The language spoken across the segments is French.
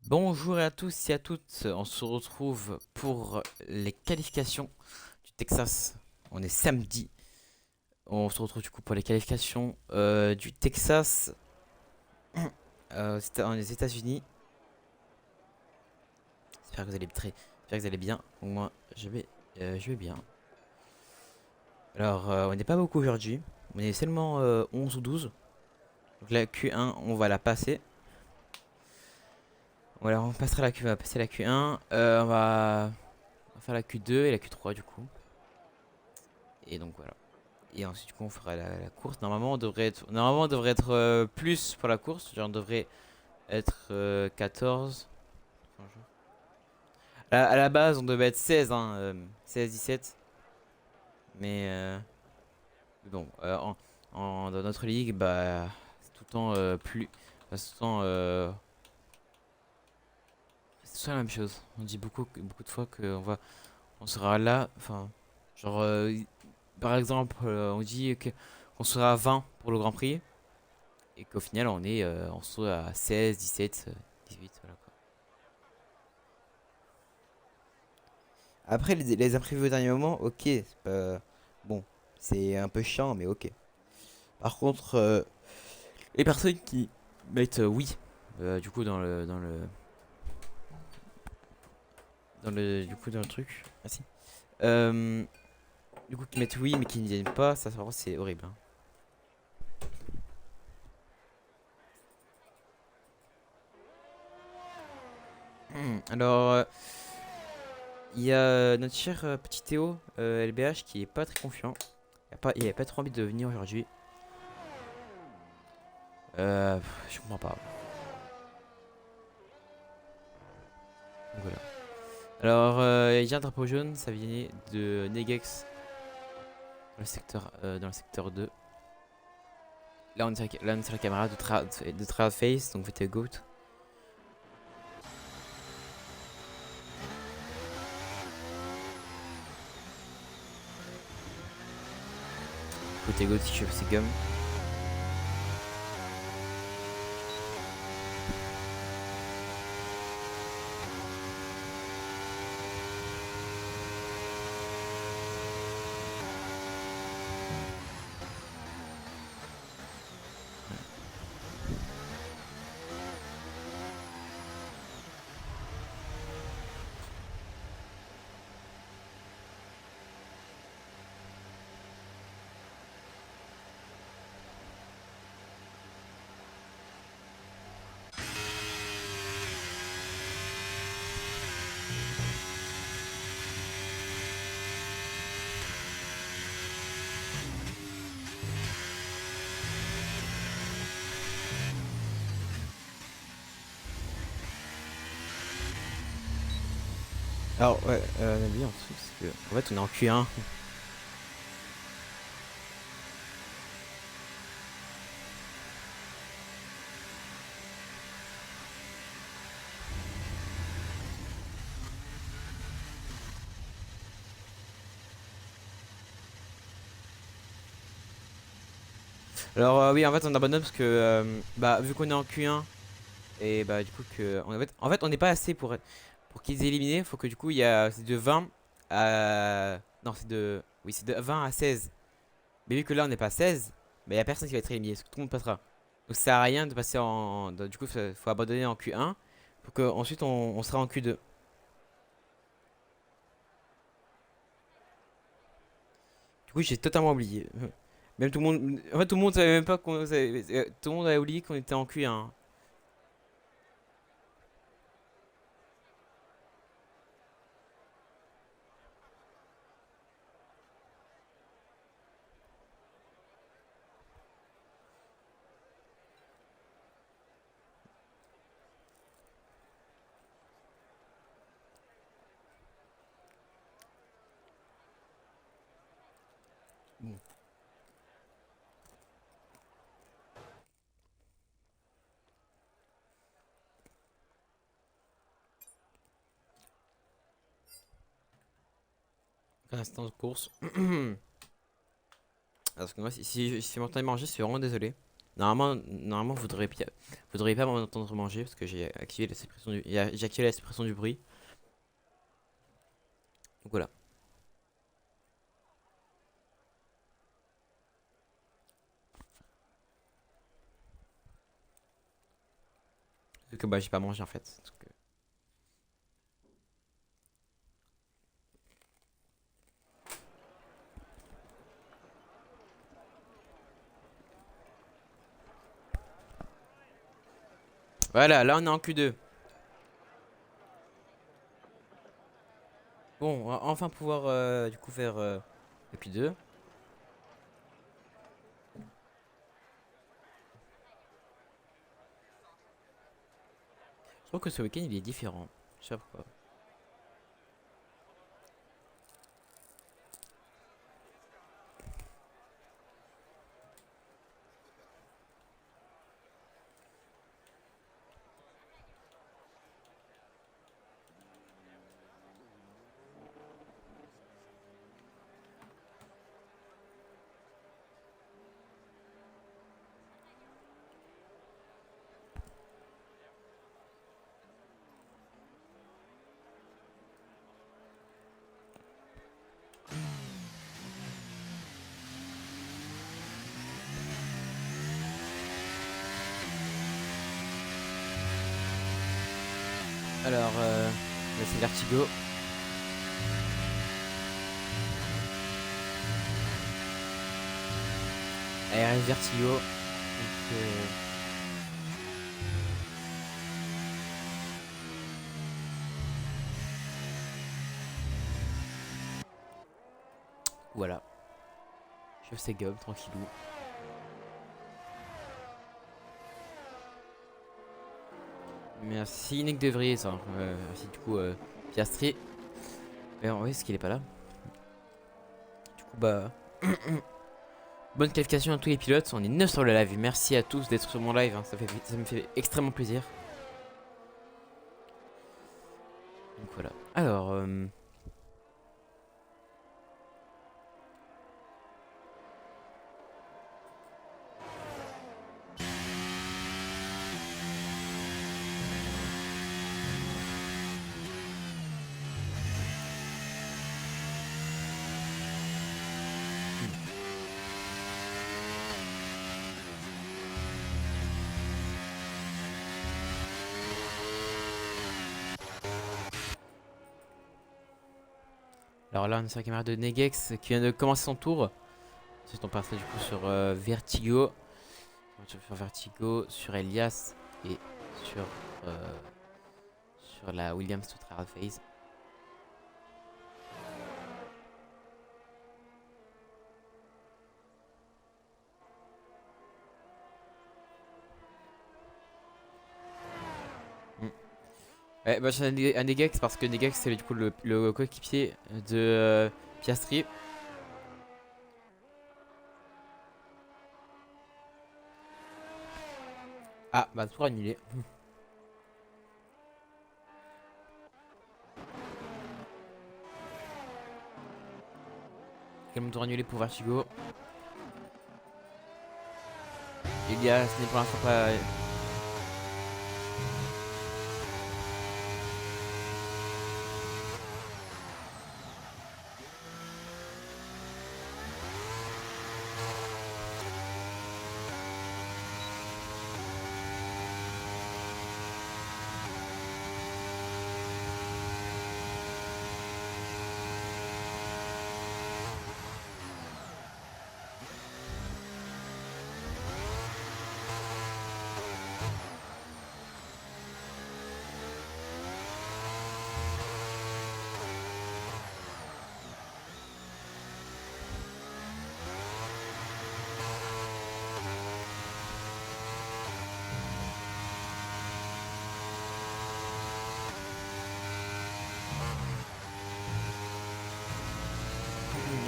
Bonjour à tous et à toutes, on se retrouve pour les qualifications du Texas. On est samedi, on se retrouve du coup pour les qualifications du Texas dans les États-Unis. J'espère que vous allez bien. Moi, je vais bien. Alors, on n'est pas beaucoup aujourd'hui, on est seulement 11 ou 12. Donc la Q1, on va la passer. Voilà, on va passer la Q1. On va faire la Q2 et la Q3 du coup. Et donc voilà. Et ensuite, du coup, on fera la course. Normalement, on devrait être plus pour la course. Genre, on devrait être 14. Enfin, à la base, on devait être 16, hein, 16-17. Mais bon, dans notre ligue, bah, c'est tout le temps plus. Bah, c'est tout le temps, c'est toujours la même chose. On dit beaucoup de fois on sera là. Enfin, genre, par exemple, on dit qu'on sera à 20 pour le Grand Prix. Et qu'au final, on se trouve à 16, 17, 18, voilà quoi. Après, les imprévus au dernier moment, ok, c'est pas... Bon, c'est un peu chiant, mais ok. Par contre, les personnes qui mettent oui, du coup, dans le truc, ah si. Euh, du coup, qui mettent oui, mais qui ne viennent pas, ça, vraiment, c'est horrible, hein. Alors, il y a notre cher petit Théo, LBH, qui est pas très confiant. Il avait pas trop envie de venir aujourd'hui. Je comprends pas. Donc voilà. Alors, il y a un drapeau jaune, ça vient de Negex dans le secteur 2. Là, on est sur la caméra de Trailface, donc c'était Goat. Côté Goat qui chope ses gums. Alors, ouais, lui, en truc, c'est que. En fait, on est en Q1. Alors, oui, en fait, on abandonne parce que, bah, vu qu'on est en Q1, et bah, du coup, en fait, on n'est pas assez pour qu'ils aient éliminé. Faut que, du coup, c'est de 20 à. Non, oui, c'est de 20 à 16. Mais vu que là, on n'est pas à 16, bah, il y a personne qui va être éliminé, parce que tout le monde passera. Donc, ça sert à rien de passer du coup, faut abandonner en Q1 pour qu'ensuite on sera en Q2. Du coup, j'ai totalement oublié. Même tout le monde. En fait, tout le monde savait même pas tout le monde avait oublié qu'on était en Q1. Bon. Un instant de course. Parce que moi, si m'entendez manger, je suis vraiment désolé. Normalement vous devriez pas m'entendre manger parce que j'ai activé la suppression j'ai activé la suppression du bruit. Donc voilà. Vu que bah j'ai pas mangé en fait. Donc, voilà, là on est en Q2. Bon, on va enfin pouvoir du coup faire le Q2. Je trouve que ce week-end il est différent. Je sais pas pourquoi. Alors, là c'est Vertigo. ARS Vertigo. Donc, voilà. Je fais gomme, tranquillou. Merci Nick De Vries. Hein. Merci du coup Piastri. Mais oui, est-ce qu'il est pas là? Du coup, bah. Bonne qualification à tous les pilotes. On est 9 sur le live. Merci à tous d'être sur mon live. Hein. Ça me fait extrêmement plaisir. Donc voilà. Alors. Alors là, on est sur la caméra de Negex qui vient de commencer son tour. Ensuite, on passe du coup sur Vertigo. Sur Vertigo, sur Elias et sur, euh, sur la Williams to Trial Phase. Ouais, bah, j'ai un Negex parce que Negex c'est du coup le coéquipier de Piastri. Ah, bah tour annulé. Quel tour annulé pour Vertigo. Elias n'est pour l'instant pas.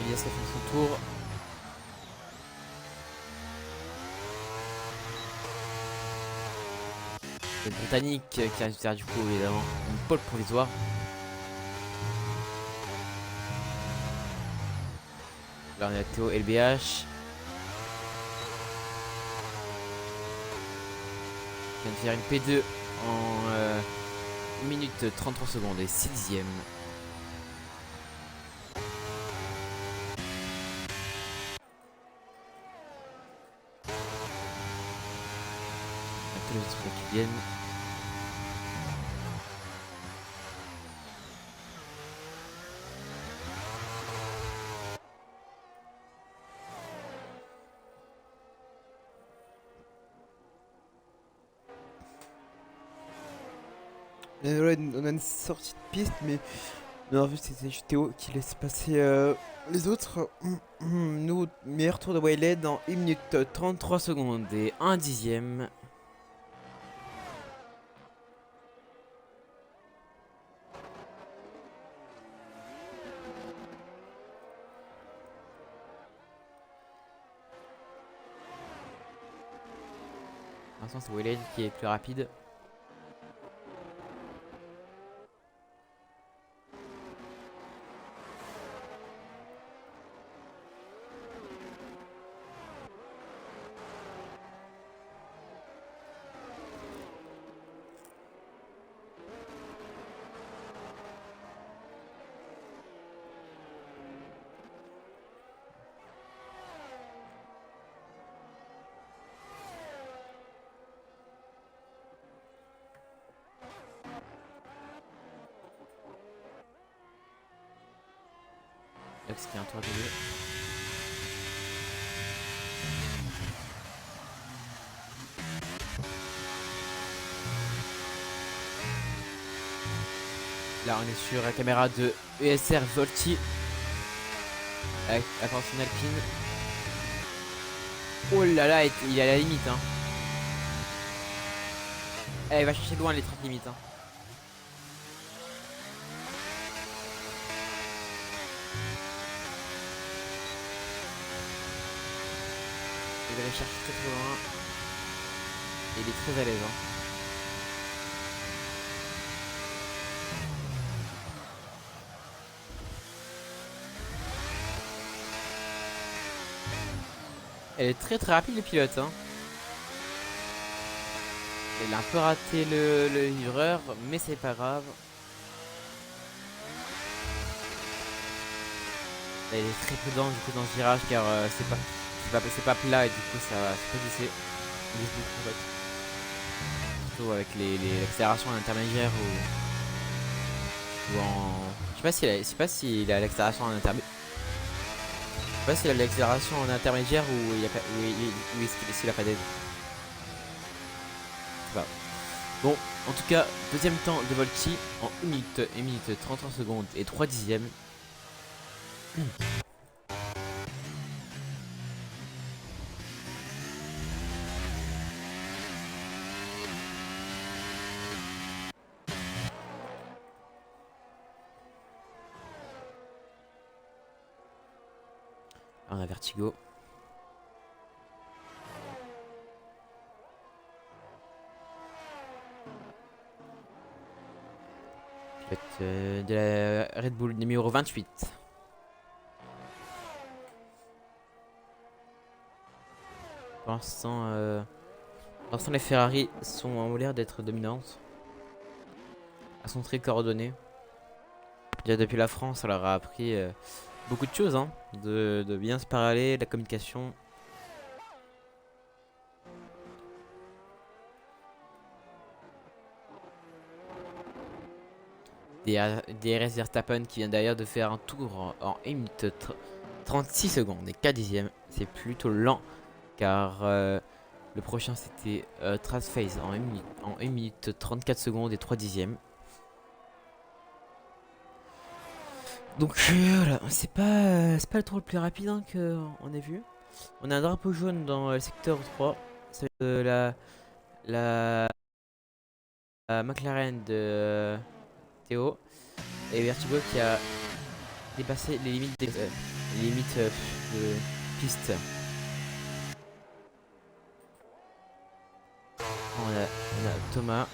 Elias a fait son tour. Le Britannique qui a faire du coup évidemment une pole provisoire. Là on est à Théo LBH. vient de faire une P2 en 1 minute 33 secondes et 6 dixièmes. Tous les autres qui viennent. Ouais, on a une sortie de piste, mais en vu c'était juste Théo qui laisse passer les autres. Nous, meilleur tour de Wayled en 1 minute 33 secondes et 1 dixième. Pour l'instant, c'est Wayland qui est plus rapide. Ox qui est un tour de deux. Là, on est sur la caméra de ESR Volti avec la fortune alpine. Oh là là, il est à la limite. Hein. Elle va chercher loin les 30 limites. Hein. Il va aller chercher très très loin. Et il est très à l'aise. Hein. Elle est très très rapide le pilote. Hein. Elle a un peu raté le livreur, mais c'est pas grave. Là, il est très prudent du coup dans ce virage car c'est pas plat et du coup ça va pas glisser. Il glisse beaucoup en fait. Surtout avec les accélérations intermédiaires ou en. Je sais pas s'il a l'accélération en intermédiaire. Je sais pas s'il a l'accélération en intermédiaire ou il a pas, ou s'il a pas d'aide. Je sais pas. Bon, en tout cas, deuxième temps de Volti en 1 minute 33 secondes et 3 dixièmes. On a Vertigo. De la Red Bull numéro 28. Pour l'instant, les Ferrari ont l'air d'être dominantes. Elles sont très coordonnées. Déjà depuis la France, ça leur a appris beaucoup de choses. Hein, de bien se parler, la communication. DRS Verstappen qui vient d'ailleurs de faire un tour en 1 minute 36 secondes et 4 dixièmes. C'est plutôt lent car le prochain c'était Traceface en 1 minute 34 secondes et 3 dixièmes. Donc voilà, c'est pas le tour le plus rapide hein, qu'on ait vu. On a un drapeau jaune dans le secteur 3. C'est la McLaren de Théo. Et Vertigo qui a dépassé les limites, de piste. On a Thomas.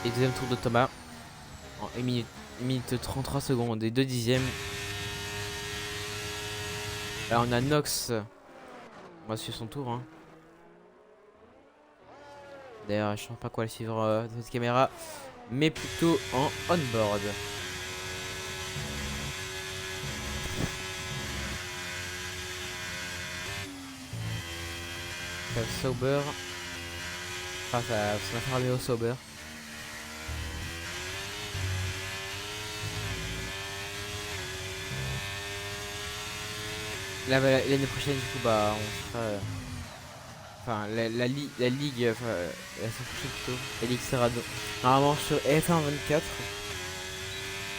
Et deuxième tour de Thomas en 1 minute 33 secondes et 2 dixièmes. Là on a Nox. On va suivre son tour. Hein. D'ailleurs je ne sais pas quoi le suivre de cette caméra. Mais plutôt en on-board. Sauber. Enfin ça va faire au Sauber. Là, bah, l'année prochaine, du coup, bah, on sera. Enfin, la ligue. Enfin, la semaine prochaine plutôt. La ligue sera normalement sur F1 24.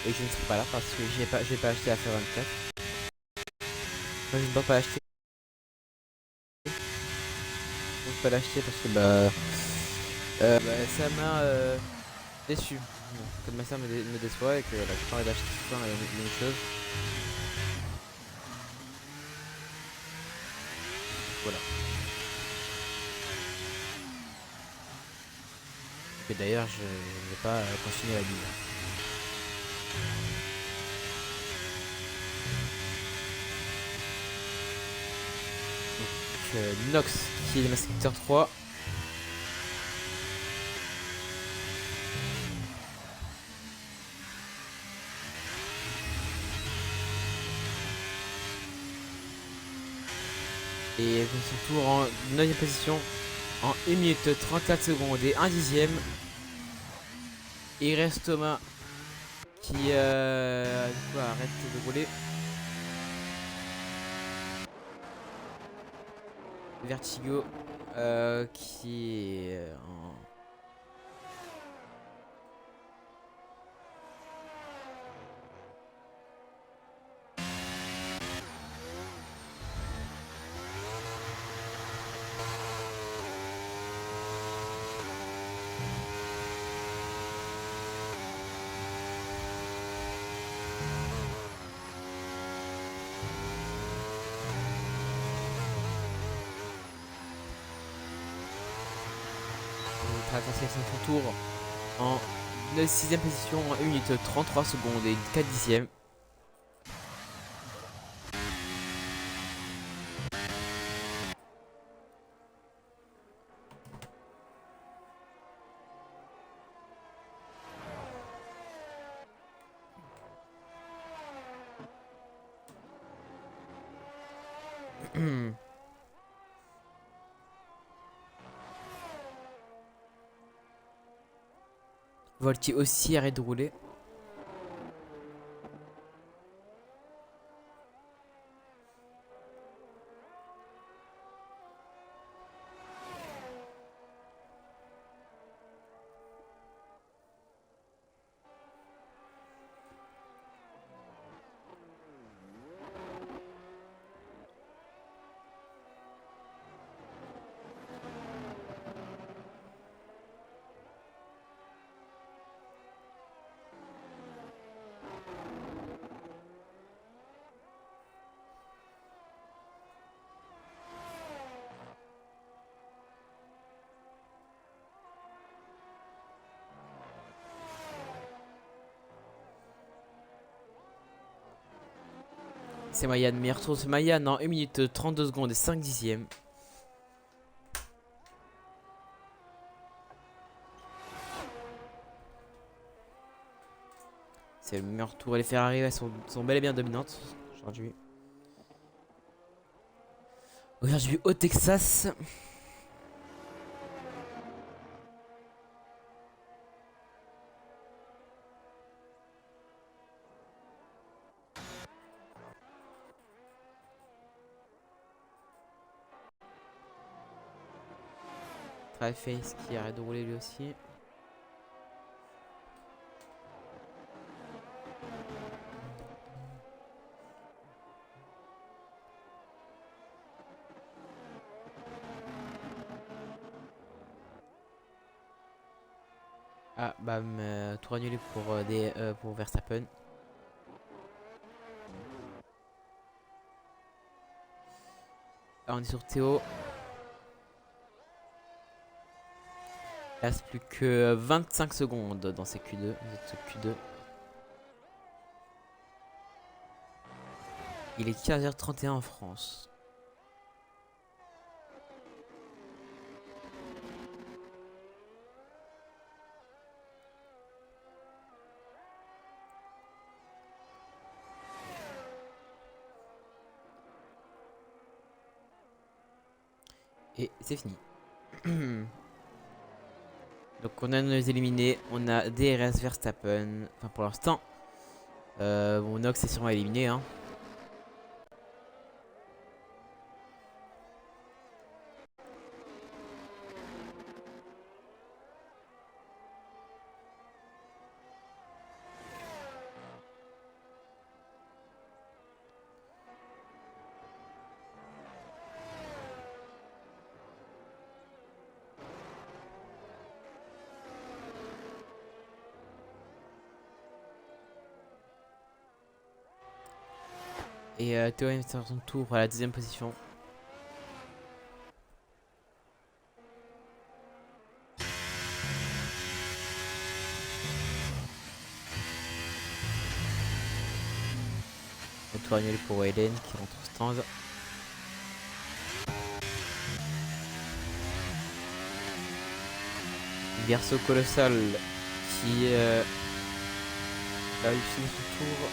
Et je ne serai pas là parce que j'ai pas acheté la F1 24. Enfin, je ne dois pas l'acheter. Je ne peux pas l'acheter parce que bah, ça m'a déçu. Bon, comme ma soeur me déçoit et que bah, j'ai pas envie d'acheter tout le temps la même chose. Voilà. Et d'ailleurs, je ne vais pas continuer la ligue. Nox qui est dans secteur 3. Et son tour en 9ème position en 1 minute 34 secondes et 1 dixième. Et il reste Thomas qui du coup, arrête de rouler. Vertigo qui est en... On va passer son tour en 6ème position en 1 minute 33 secondes et 4 dixièmes. Volti aussi arrête de rouler. C'est Mayan, meilleur tour c'est Mayan en 1 minute 32 secondes et 5 dixièmes. C'est le meilleur tour et les Ferrari elles sont bel et bien dominantes aujourd'hui. Aujourd'hui au Texas. Face qui arrête de rouler lui aussi. Ah bah tour annulé pour Verstappen. Là on est sur Théo. Il reste plus que 25 secondes dans ces Q2. Q2. Il est 15h31 en France. Et c'est fini. Donc on a nos éliminés. On a DRS Verstappen. Enfin pour l'instant. Bon, Nox est sûrement éliminé. Hein. Et Théo est sur son tour à la deuxième position. Le tour annulé pour Hélène qui rentre au stand. Verso colossal qui a eu fini son tour.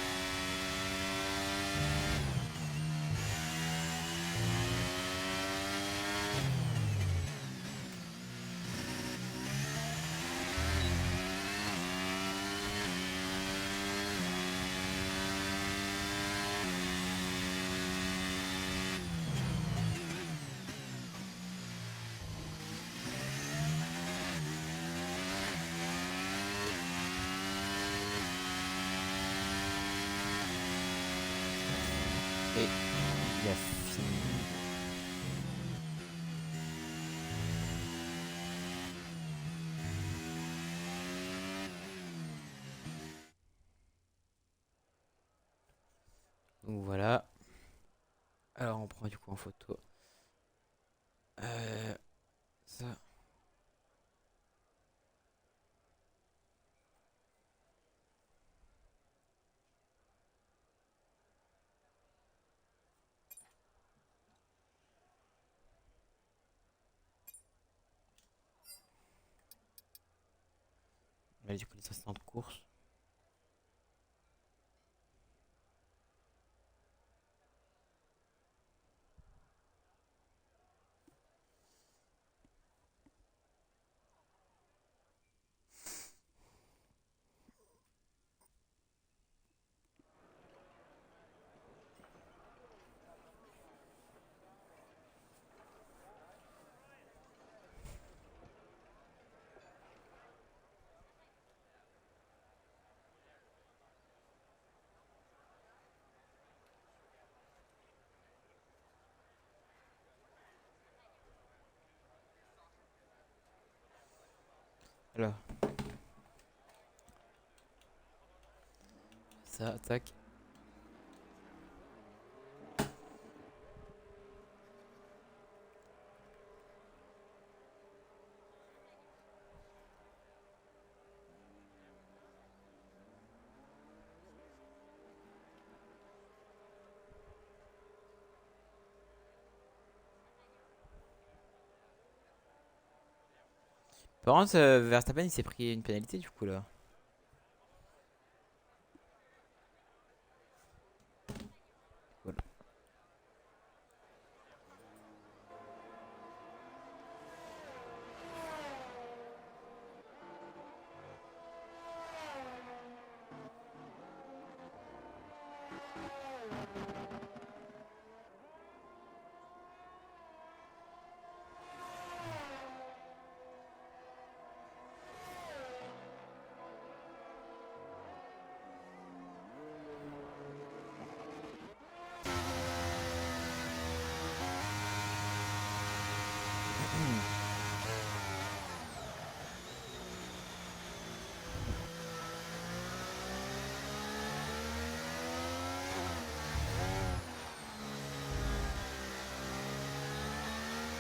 Et il a fini. Donc voilà. Alors on prend du coup en photo. Ça. Là, du coup les assistants de course. Alors. Ça, tac. Par contre, Verstappen il s'est pris une pénalité du coup là. Voilà.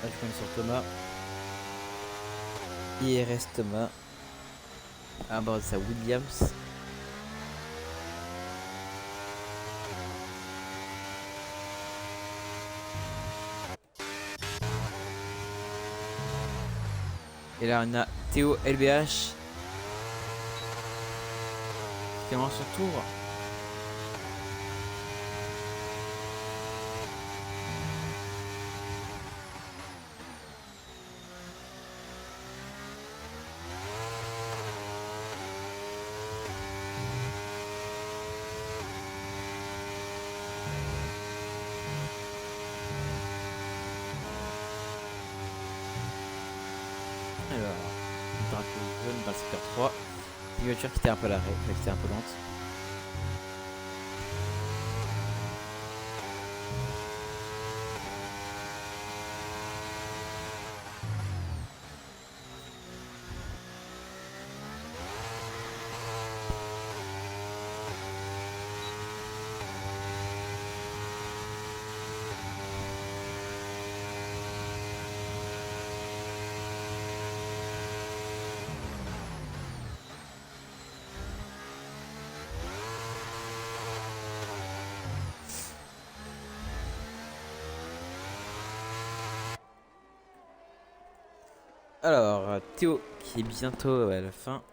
Là, je compte sur Thomas. Il reste Thomas à bord de sa Williams. Et là on a Théo LBH qui commence son tour. Alors, on part jaune dans le secteur 3. Une voiture qui était un peu à l'arrêt, qui était un peu lente. Alors, Théo qui est bientôt à la fin.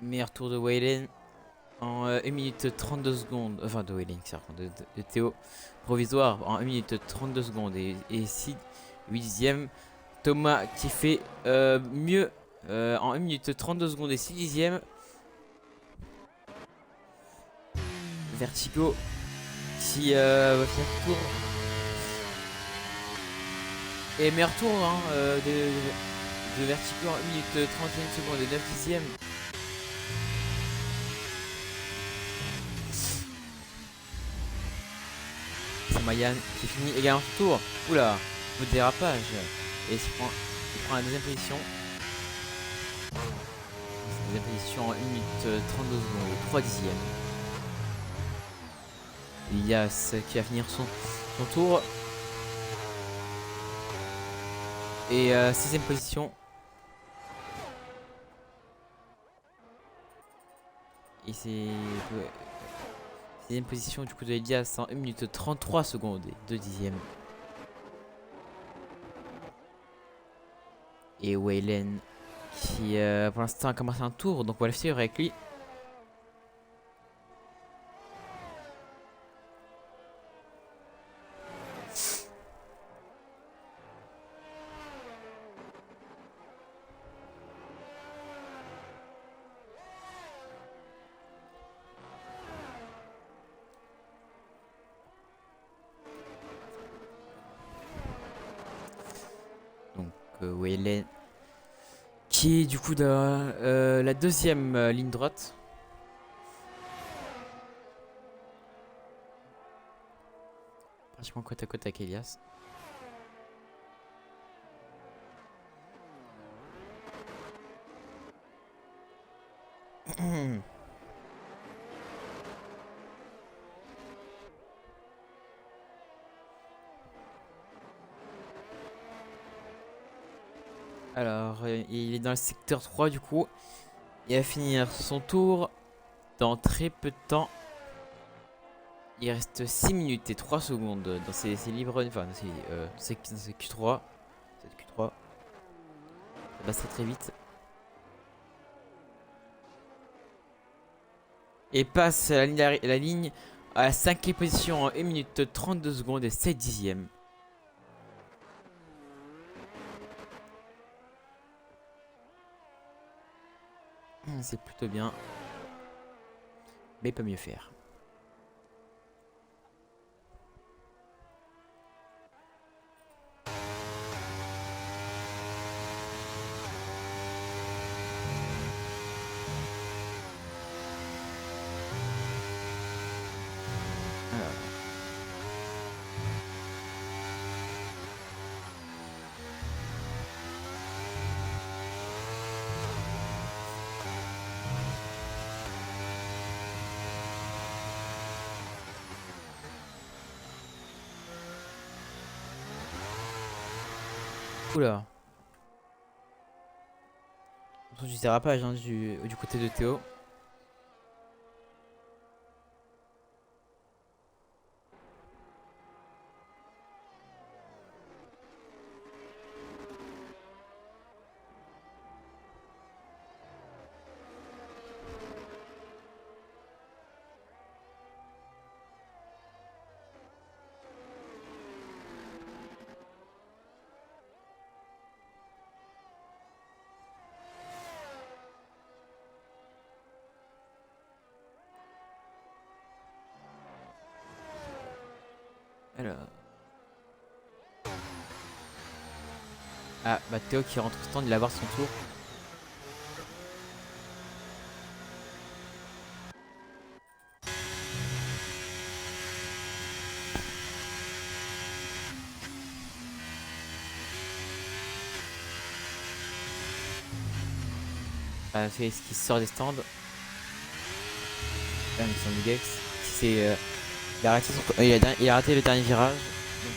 Meilleur tour de Waylen en 1 minute 32 secondes. Enfin, de Waylen, de Théo. Provisoire en 1 minute 32 secondes. Et 6 8e. Thomas qui fait mieux en 1 minute 32 secondes et 6 dixièmes. Vertigo qui va faire tour. Et meilleur tour hein, de Vertigo en 1 minute 31 secondes et 9 dixièmes. C'est Mayan qui finit également son tour. Oula, coup de dérapage. Et il prend la deuxième position. Deuxième position en 1 minute 32 secondes et 3 dixièmes. Elias qui va finir son tour. Et 6ème position. Et c'est 6ème position du coup de Elias en 1 minute 33 secondes et 2 dixièmes. Et Waylen qui pour l'instant a commencé un tour, donc on va le suivre avec lui. Donc Waylen qui est du coup dans la deuxième ligne droite. Pratiquement côte à côte avec Elias. Alors, il est dans le secteur 3 du coup. Il va finir son tour dans très peu de temps. Il reste 6 minutes et 3 secondes dans ses libres. Enfin, dans ses Q3. Cette Q3. Ça passe très très vite. Et passe la ligne à la 5ème position en 1 minute 32 secondes et 7 dixièmes. C'est plutôt bien. Mais il peut mieux faire. Oula. J'ai entendu des dérapages hein, du côté de Théo. Alors. Ah, bah Théo qui rentre au stand, il va avoir son tour. Ah, c'est ce qui sort des stands. Là, il sont Gex. C'est, il a raté il a raté le dernier virage. Donc,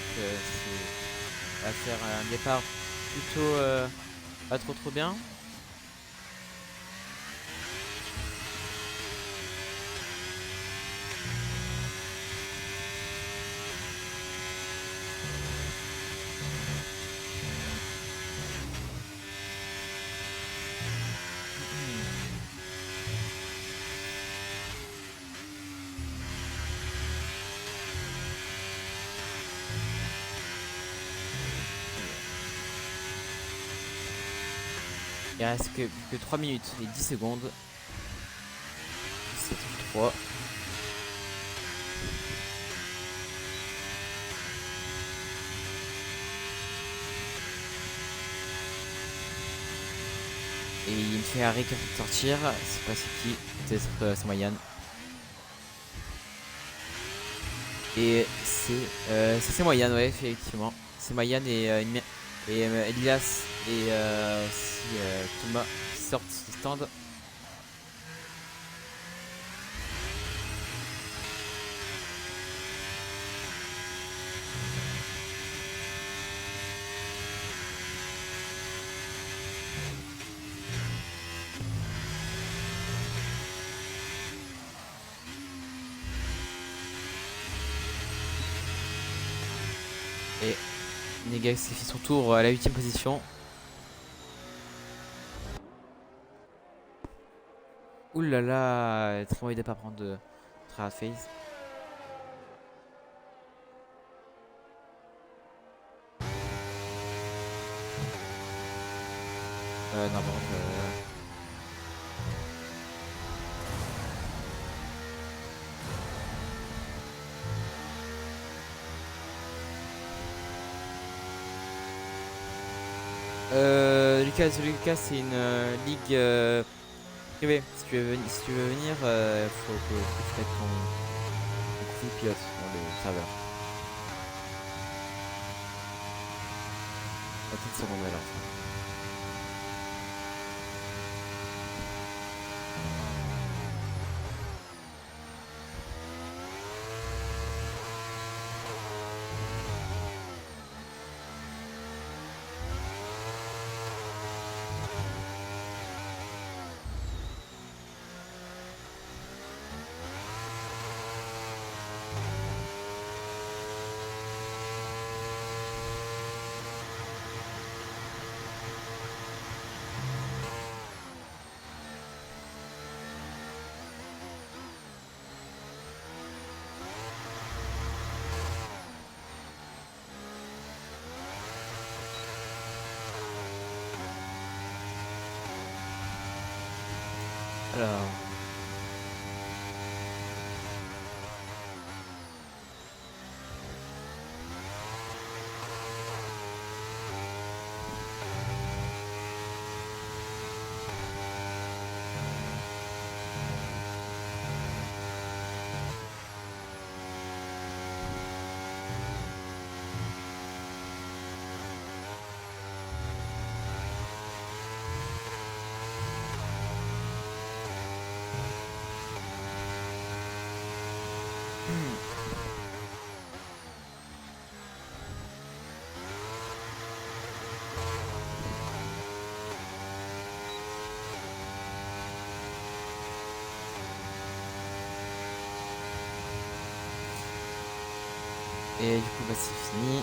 ça va faire un départ plutôt pas trop bien. Il reste que 3 minutes et 10 secondes. 3. Et il me fait arrêt qui va sortir. C'est pas c'est qui. Peut-être c'est Mayan. Et c'est Mayan, ouais, effectivement. C'est Mayan et Elias et aussi Thomas qui sortent du stand. Et Negax qui fait son tour à la 8ème position. Oulala, très mauvais départ prendre de Trad Face. Non, par contre. Lucas, c'est une ligue privée. Si tu veux venir, faut que tu mettes ton profil pilote dans le serveur. À toute seconde alors. Alors. Et du coup, bah, c'est fini.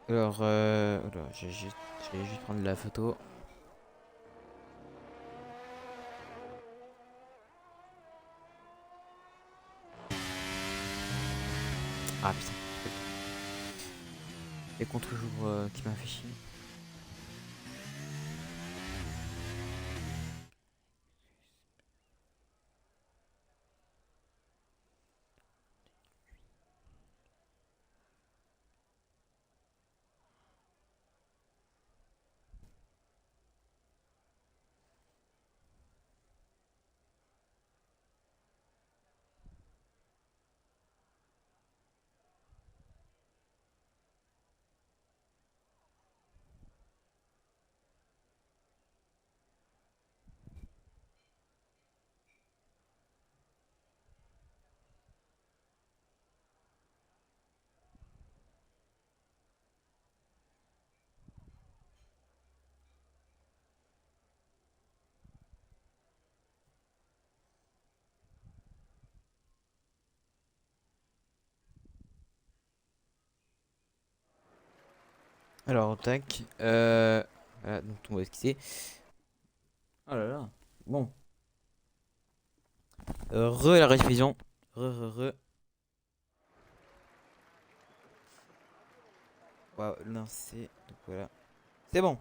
Alors, oula, je vais juste prendre la photo. Ah putain, les contre-jours qui m'a fait chier. Alors, tac. Voilà, donc on va esquisser. Oh là là. Bon. Re la rediffusion. Re. Waouh, lancer. Donc voilà. C'est bon.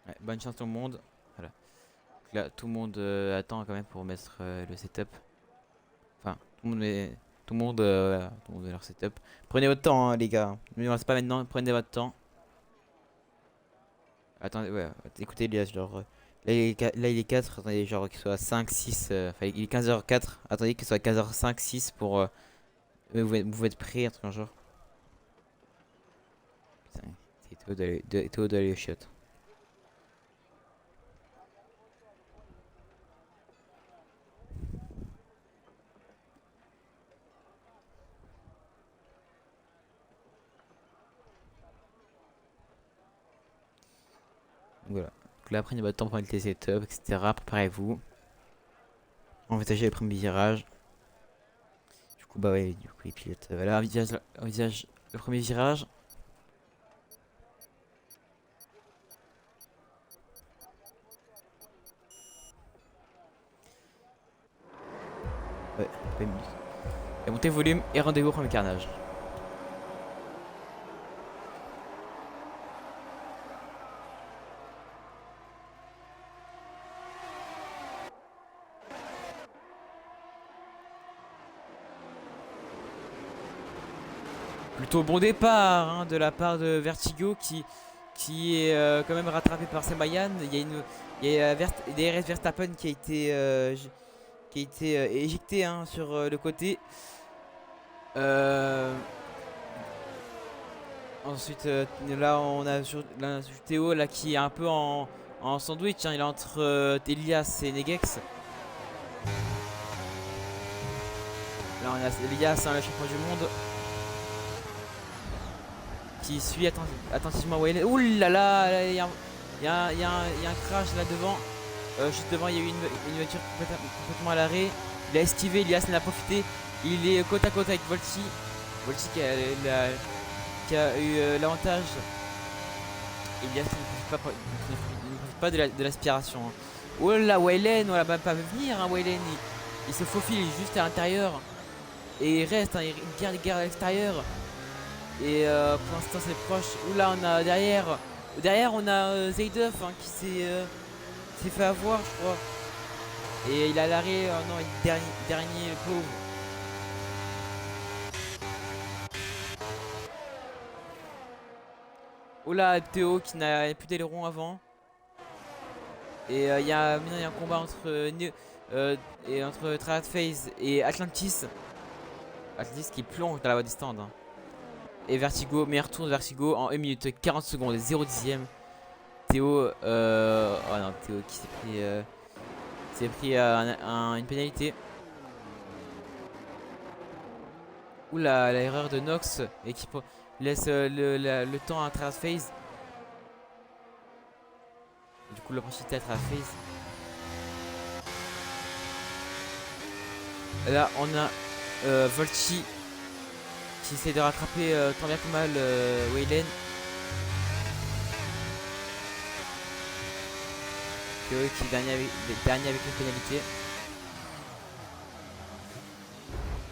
Ouais, bonne chance tout le monde. Voilà. Donc là, tout le monde attend quand même pour mettre le setup. Enfin, tout le monde met leur setup. Prenez votre temps, hein, les gars. Ne lancez pas maintenant, prenez votre temps. Attendez, ouais, écoutez, Elias, genre. Là, il est 4, attendez, genre qu'il soit 5, 6. Enfin, il est 15h04. Attendez qu'il soit 15h05, 6 pour. Vous êtes prêts, un truc en genre. Putain, c'est Théo d'aller au chiottes. Donc voilà. Donc là, prenez votre temps pour mettre les setups, etc. Préparez-vous. Envisagez le premier virage. Du coup, bah ouais, du coup, les pilotes. Voilà, envisage le premier virage. Ouais, pas une minute. Et montez le volume et rendez-vous au premier carnage. Plutôt bon départ hein, de la part de Vertigo qui est quand même rattrapé par Semayan. Il y a DRS Verstappen qui a été éjecté hein, sur le côté. Euh, Ensuite, là, là, Théo là, qui est un peu en sandwich. Hein, il est entre Elias et Negex. Là, on a Elias, hein, le champion du monde, qui suit attentivement Wayne. Ouh là là, il y a, y a un crash là devant. Juste devant, il y a eu une voiture complètement à l'arrêt. Il a esquivé, Elias en a profité. Il est côte à côte avec Volti. Volti qui a eu l'avantage. Elias ne profite pas de l'aspiration. Hein. Oh là, Waylen, on l'a même pas vu venir. Hein, Waylen, il se faufile juste à l'intérieur. Et il reste, hein, il garde à l'extérieur. Et pour l'instant, c'est proche. Oula, on a derrière. Derrière, on a Zayduff hein, qui s'est fait avoir, je crois. Et il a l'arrêt. Non, il est dernier, le pauvre. Oula, Théo qui n'a plus d'aileron avant. Et il y a un combat entre Triad Phase et Atlantis. Atlantis qui plonge dans la voie des stands. Hein. Et Vertigo, meilleur tour de Vertigo en 1 minute 40 secondes et 0 dixième. Théo, oh non, Théo qui s'est pris une pénalité. Oula, l'erreur de Nox et qui laisse le temps à Triad Phase. Du coup, l'opportunité à Triad Phase. Là, on a Volchi qui essaie de rattraper tant bien que mal Waylen. Théo qui est dernier avec une pénalité.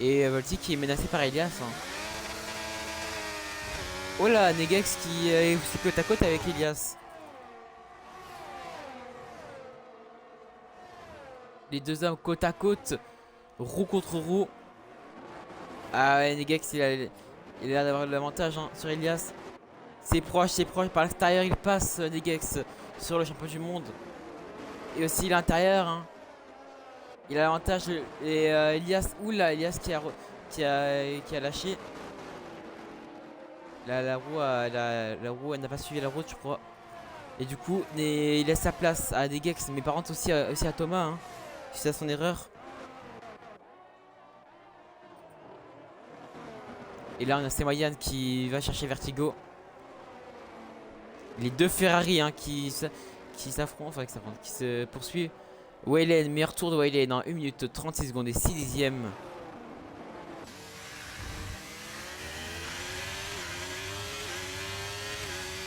Et Volti qui est menacé par Elias. Hein. Oh là, Negex qui est aussi côte à côte avec Elias. Les deux hommes côte à côte, roue contre roue. Ah ouais, Negex il a l'air d'avoir l'avantage hein, sur Elias. C'est proche par l'extérieur il passe Negex sur le champion du monde. Et aussi l'intérieur hein. Il a l'avantage et Elias, oula, Elias qui a lâché. La roue elle n'a pas suivi la route je crois. Et du coup il laisse sa place à Negex mais par contre aussi à Thomas hein, suite à son erreur. Et là on a Semayan qui va chercher Vertigo. Les deux Ferrari hein, qui s'affrontent, enfin qui se poursuivent. Waylen, meilleur tour de Waylen en 1 minute 36 secondes et 6 dixièmes.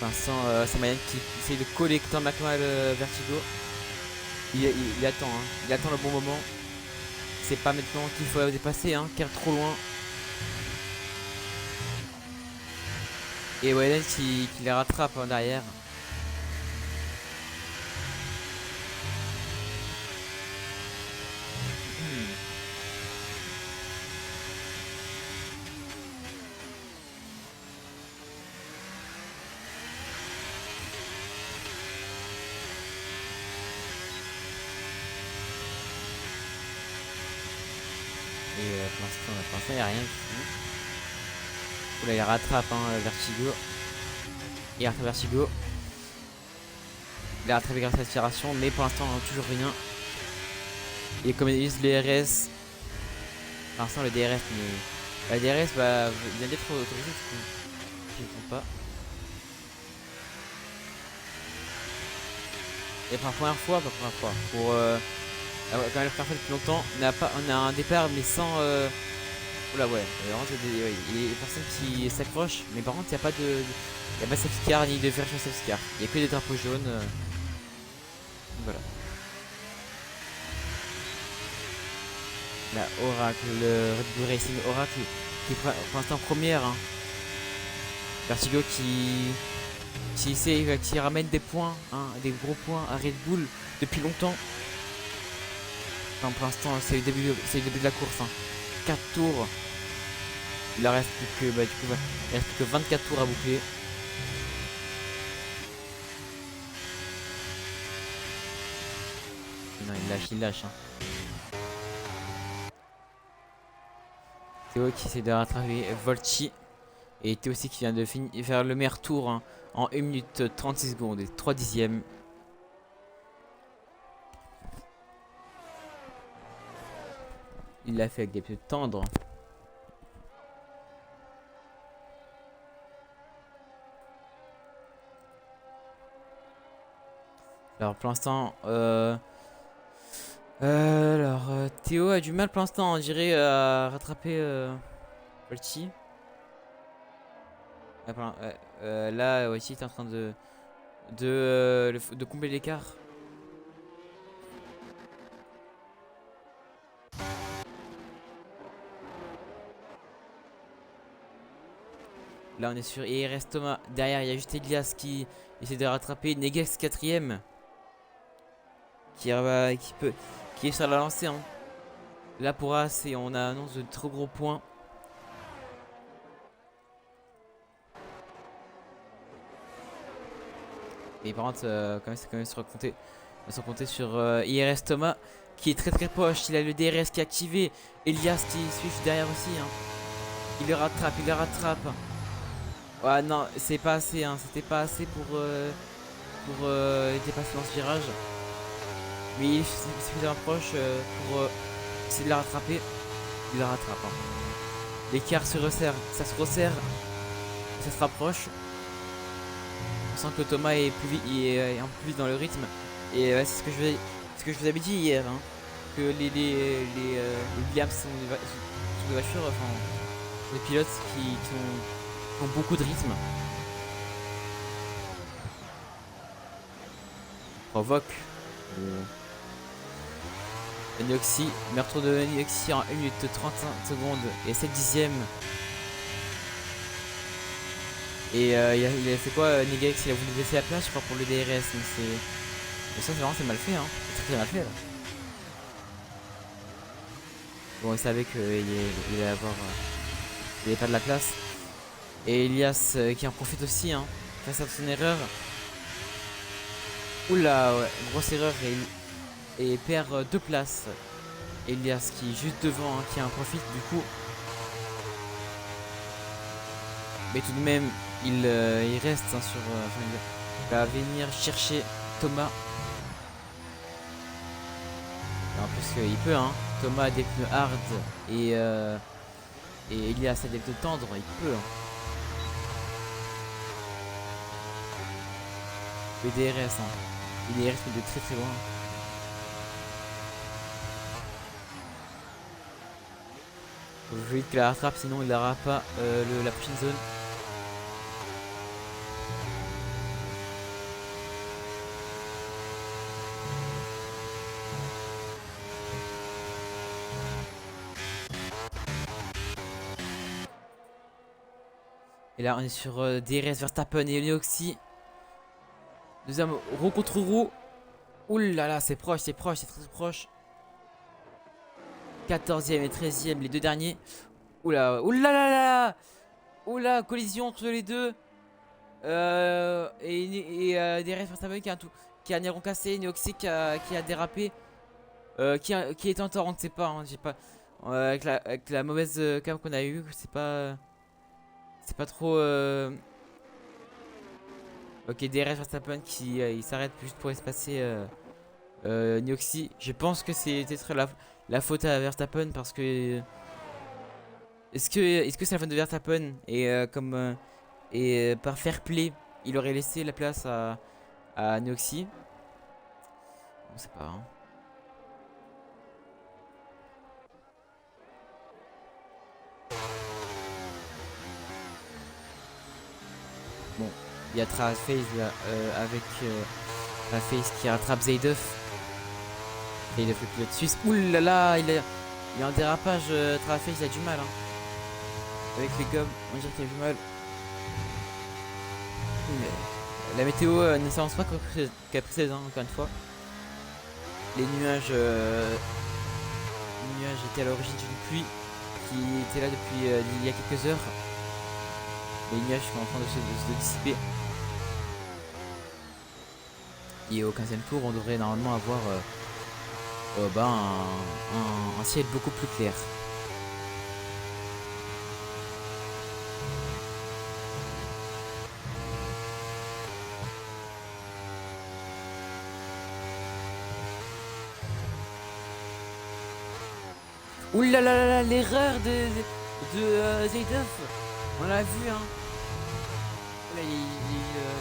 Vincent Semayan qui essaie de coller tant mal Vertigo. Il attend, hein. Il attend le bon moment. C'est pas maintenant qu'il faut dépasser, hein, car trop loin. Et Waylen qui les rattrape en derrière. Et pour l'instant, il n'y a rien du tout. Là, il rattrape hein, Vertigo. Il rattrape Vertigo. Il a rattrapé grâce à l'aspiration, mais pour l'instant, toujours rien. Et comme ils disent les RS, pour l'instant, le DRS, mais la DRS vient d'être autorisée, si je ne me trompe pas. Et pour la première fois, pour quand même la première fois depuis longtemps, on a un départ, mais sans. Oula, ouais, il y a des personnes qui s'accrochent, mais par contre, il n'y a pas de safety car ni de version safety car. Il n'y a que des drapeaux jaunes. Voilà. La Oracle, le Red Bull Racing Oracle, qui est pour l'instant première. Hein. Vertigo qui ramène des points, hein, des gros points à Red Bull depuis longtemps. Enfin, pour l'instant, c'est le début de la course. Hein. 4 tours. Il en reste plus que, il reste plus que 24 tours à boucler. Non, il lâche. Hein. Théo qui essaie de rattraper Volchi. Et Théo aussi qui vient de faire le meilleur tour hein, en 1 minute 36 secondes et 3 dixièmes. Il l'a fait avec des pneus tendres. Alors pour l'instant, Théo a du mal pour l'instant, on dirait, à rattraper Volti. Là, Volti est en train de combler l'écart. Là on est sur et il reste Thomas. Derrière il y a juste Elias qui essaie de rattraper Negex 4ème. Qui est sur la lancée hein. Là pour As et on annonce de trop gros points. Et par contre quand même c'est quand même se compter sur IRS Thomas qui est très proche. Il a le DRS qui est activé. Elias qui suit derrière aussi hein. Il le rattrape, Ouais non c'est pas assez hein. C'était pas assez pour dépasser dans ce virage. Mais il est suffisamment proche pour essayer de la rattraper. Il la rattrape hein. L'écart se resserre, ça se resserre. Ça se rapproche. On sent que Thomas est plus vite, est un peu plus dans le rythme. Et c'est ce que je vous avais dit hier hein, que les Williams sont des voitures, enfin des pilotes qui ont beaucoup de rythme. Provoque Nioxi, meurtre de Nioxi en 1 minute 35 secondes et 7 dixièmes. Et il a fait quoi Negex? Il a voulu laisser la place je crois pour le DRS. Mais ça c'est vraiment c'est mal fait hein. C'est très mal fait là. Bon il savait qu'il allait avoir il avait pas de la place. Et Elias qui en profite aussi hein, face à son erreur. Oula ouais, grosse erreur et perd 2 places. Elias qui est juste devant hein, qui en profite du coup. Mais tout de même il reste hein, sur il va venir chercher Thomas. En plus il peut hein. Thomas a des pneus hard et Elias a des pneus tendres, il peut hein. Le DRS hein. Il est resté de très loin. Faut vite qu'il la rattrape sinon il n'aura pas la prochaine zone. Et là on est sur DRS Verstappen et Nioxi. Deuxième roue contre roue. Ouh là là c'est proche, c'est très proche. 14ème et 13ème les deux derniers. Oula, oula là là. Oula, collision entre les deux. DRS Verstappen qui a un aileron cassé, Nioxi qui a dérapé. Qui est en tort, on ne sait pas, hein, j'ai pas. Avec la mauvaise cam qu'on a eu, c'est pas trop. Ok, DRS Verstappen qui il s'arrête juste pour espacer Nioxi. Je pense que c'est peut-être la faute à Verstappen parce que. Est-ce que c'est la faute de Verstappen et par fair play, il aurait laissé la place à Nioxi? On sait pas. Hein. Bon, il y a Traface là avec Traface qui rattrape Zaydef. Zaydef le pilote suisse. Ouh là là, il y a un dérapage. Traface il a du mal. Hein. Avec les gommes, on dirait qu'il a du mal. La météo ne s'avance pas qu'à précédent, hein, encore une fois. Les nuages étaient à l'origine d'une pluie qui était là depuis il y a quelques heures. Les nuages sont en train de se dissiper. Et au 15e tour, on devrait normalement avoir un ciel beaucoup plus clair. Ouh là là là là, l'erreur de Zeydov. On l'a vu, hein. Là, il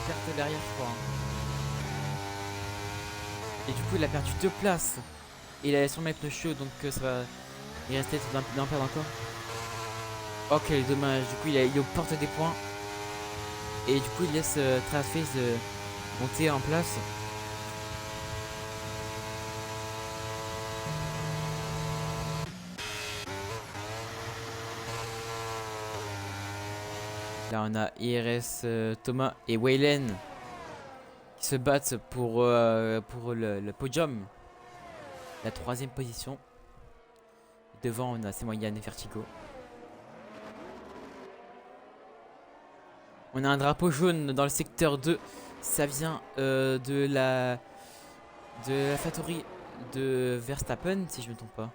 perd derrière, je crois, hein. Et du coup, il a perdu 2 places. Et il allait sûrement être chauds, donc ça va. Il restait d'en perdre encore. Oh, quel dommage. Du coup, il est aux portes des points. Et du coup, il laisse Traface monter en place. Là, on a IRS Thomas et Waylen qui se battent pour le podium. La 3ème position. Devant, on a Semoyan et Vertigo. On a un drapeau jaune dans le secteur 2. Ça vient de la factory de Verstappen, si je me trompe pas.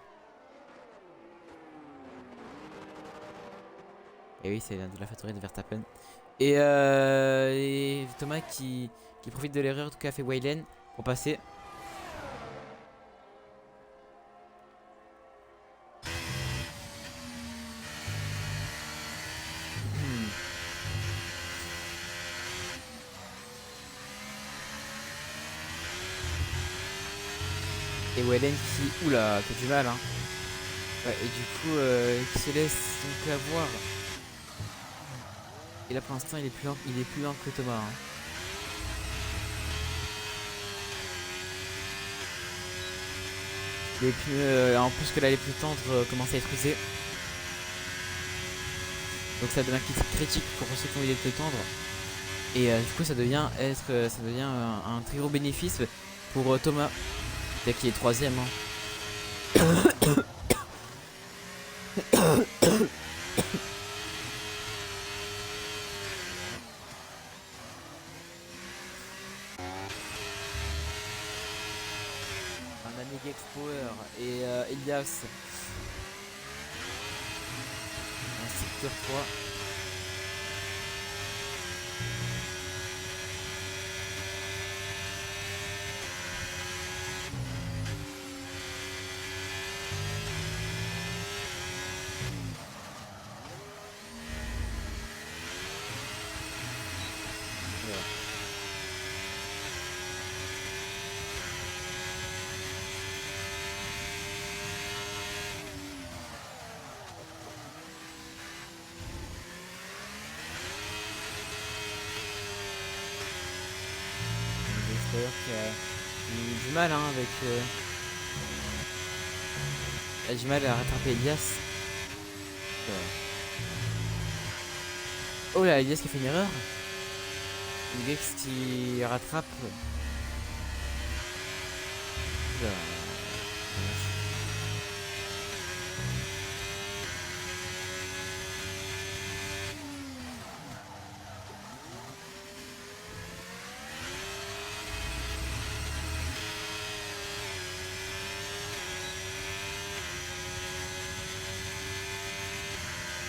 Et oui, c'est de la factory de Verstappen. Et Thomas qui profite de l'erreur qu'a fait Waylen pour passer. Et Waylen qui... Oula, qui a du mal, hein. Ouais, et du coup, qui se laisse donc avoir. Et là, pour l'instant, il est plus lent que Thomas, hein. Les pneus, en plus que là, les pneus tendres commencent à être usés. Donc ça devient critique pour ceux qui ont eu des pneus tendres. Et du coup, ça devient un très gros bénéfice pour Thomas, dès qu'il est 3ème, hein. Un Amegex Power et Elias. Un secteur 3. Voilà. L'explorer qui a eu du mal, hein, avec... a du mal à rattraper Elias. Oh là, Elias qui a fait une erreur. Elias qui rattrape. Oula.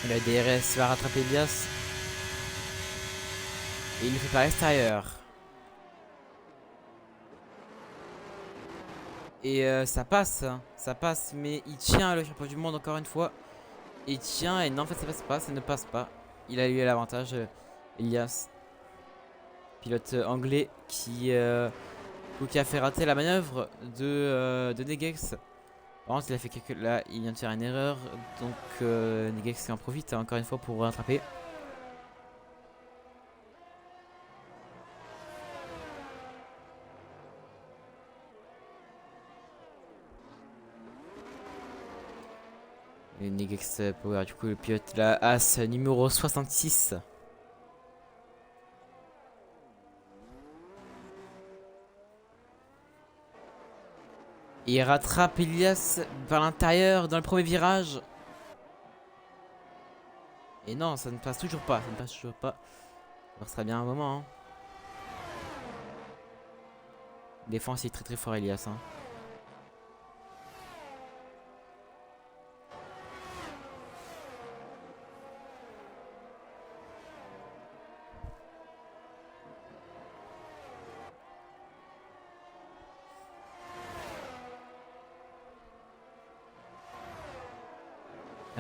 La DRS va rattraper Elias. Et il le fait par l'extérieur. Et ça passe, mais il tient le champion du monde encore une fois. Il tient, et non, en fait, ça ne passe pas. Il a eu l'avantage, Elias. Pilote anglais qui a fait rater la manœuvre de Negex. Par contre, il a fait là, il vient de faire une erreur. Donc, Negex en profite, hein, encore une fois pour rattraper. Et Negex Power, du coup, le pilote, la As numéro 66. Et il rattrape Elias par l'intérieur dans le premier virage. Et non, ça ne passe toujours pas. Ça ne passe toujours pas. Alors, ce sera bien un moment, hein. Défense, il est très très fort, Elias, hein.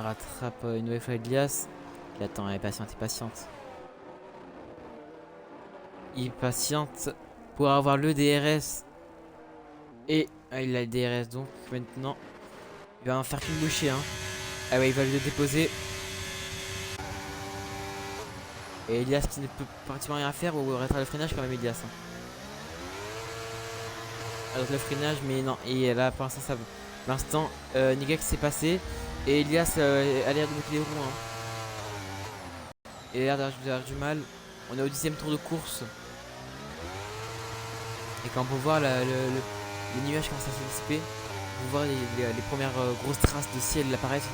Il rattrape une nouvelle fois Elias. Il attend, il est patiente, il patiente. Il patiente pour avoir le DRS. Et il a le DRS donc maintenant. Il va en faire qu'une bouchée. Hein. Ah ouais, il va le déposer. Et Elias qui ne peut pratiquement rien faire ou arrêtera le freinage quand même Elias. Hein. Alors le freinage mais non. Et là pour l'instant ça va. Pour l'instant Nigex s'est passé. Et Elias a l'air de mettre les roues. Hein. Il a l'air d'avoir du mal. On est au 10e tour de course. Et quand on peut voir les nuages commencent à se dissiper, on peut voir les premières grosses traces de ciel apparaître.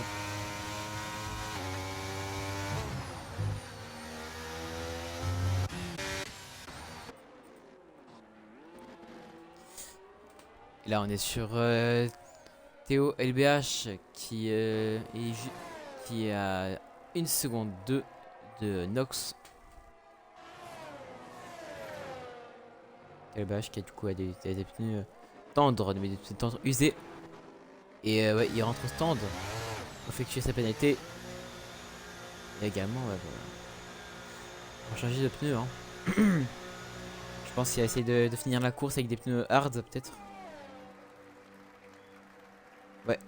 Et là on est sur Théo LBH qui qui est à 1 seconde 2 de Nox. LBH qui a du coup a des pneus tendres, mais des pneus tendres usés. Et ouais, il rentre au stand pour effectuer sa pénalité. Et également, ouais, voilà. On va changer de pneus. Hein. Je pense qu'il a essayé de finir la course avec des pneus hard, peut-être. Ouais.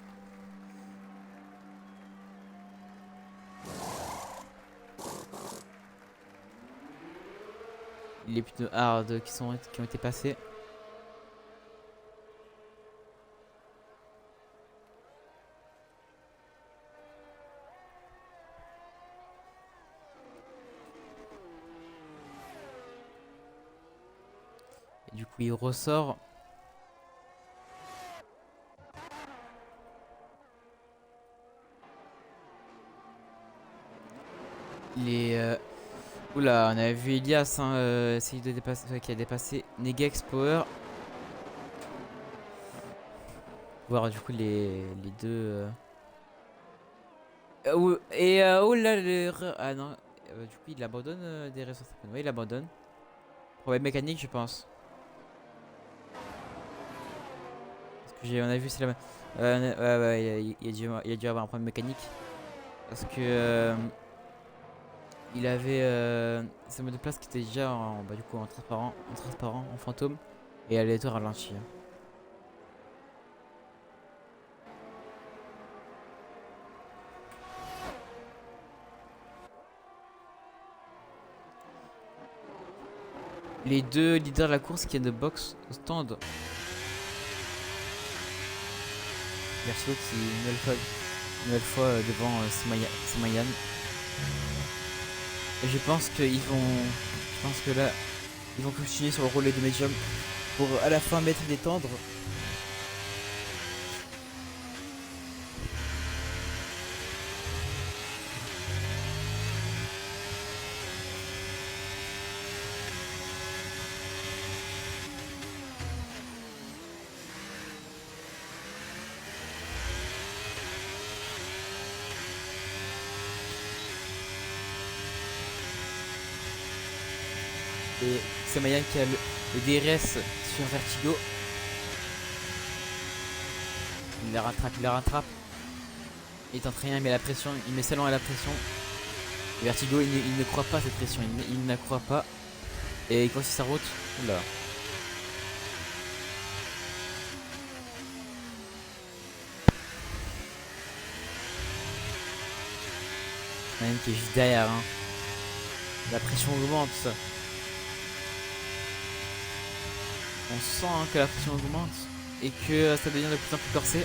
Les pneus hard qui ont été passés. Et du coup, il ressort. Oula, on avait vu Elias hein, essayer de dépasser, qui a dépassé Negex Power. Voir du coup les deux. Oh là, ah non, du coup il abandonne des ressources. Oui, il abandonne. Problème mécanique, je pense. Parce que on a vu, c'est la. Ouais, il a dû avoir un problème mécanique. Parce que. Il avait sa mode de place qui était déjà bah, du coup, en transparent, en fantôme. Et elle était ralentie. Hein. Les deux leaders de la course qui est de box au stand. Verso qui une nouvelle fois devant Semayan. Et je pense qu'ils vont. Je pense que là, ils vont continuer sur le relais de médium pour à la fin mettre des tendres. Et c'est Mayan qui a le DRS sur Vertigo. Il la rattrape. Il tente rien, il met la pression, il met Salon à la pression. Et Vertigo, il ne croit pas à cette pression, il ne la croit pas. Et il continue sa route. Oula. Mayan qui est juste derrière. Hein. La pression augmente. On sent hein, que la pression augmente et que ça devient de plus en plus corsé.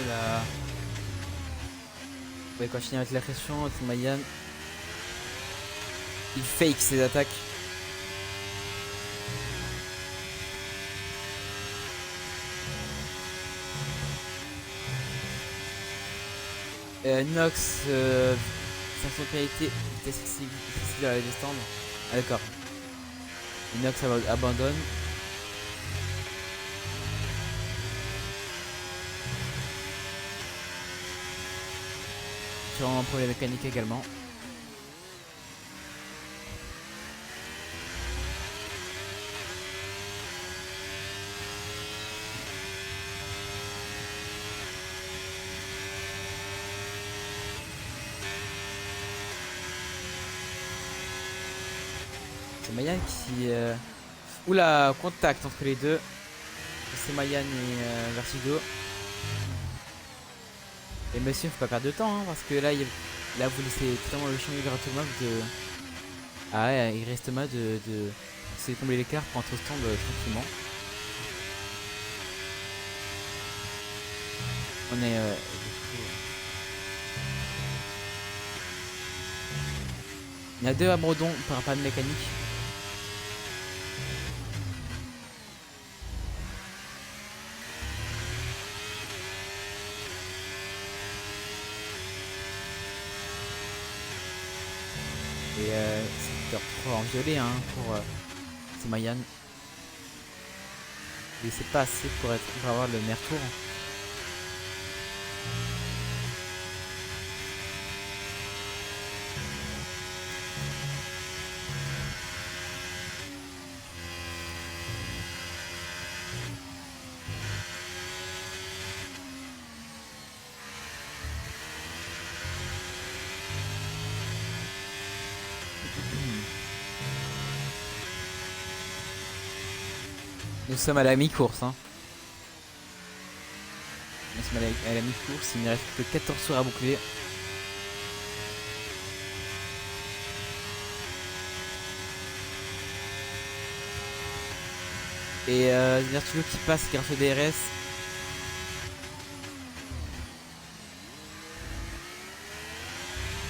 Oula. Ouais, continuer avec la pression, Mayan. Il fake ses attaques. Nox, sanction de pénalité, vitesse excessive dans les stands. Ah d'accord. Nox abandonne. sûrement pour les mécaniques également. C'est Mayan qui... Oula, contact entre les deux. C'est Mayan et Vertigo. Et monsieur, faut pas perdre de temps, hein, parce que là, là vous laissez totalement le champ libre à Thomas de... Ah ouais, il reste Thomas de... C'est combler l'écart pour entrer au stand tranquillement. On est... il y a deux abandons par panne mécanique. Et c'est trop en violet hein, pour c'est Mayan. Et c'est pas assez pour avoir le meilleur tour. Nous sommes à la mi-course. Hein. Nous sommes à la mi-course. Il ne reste que 14 tours à boucler. Et Vertulo qui passe grâce au DRS.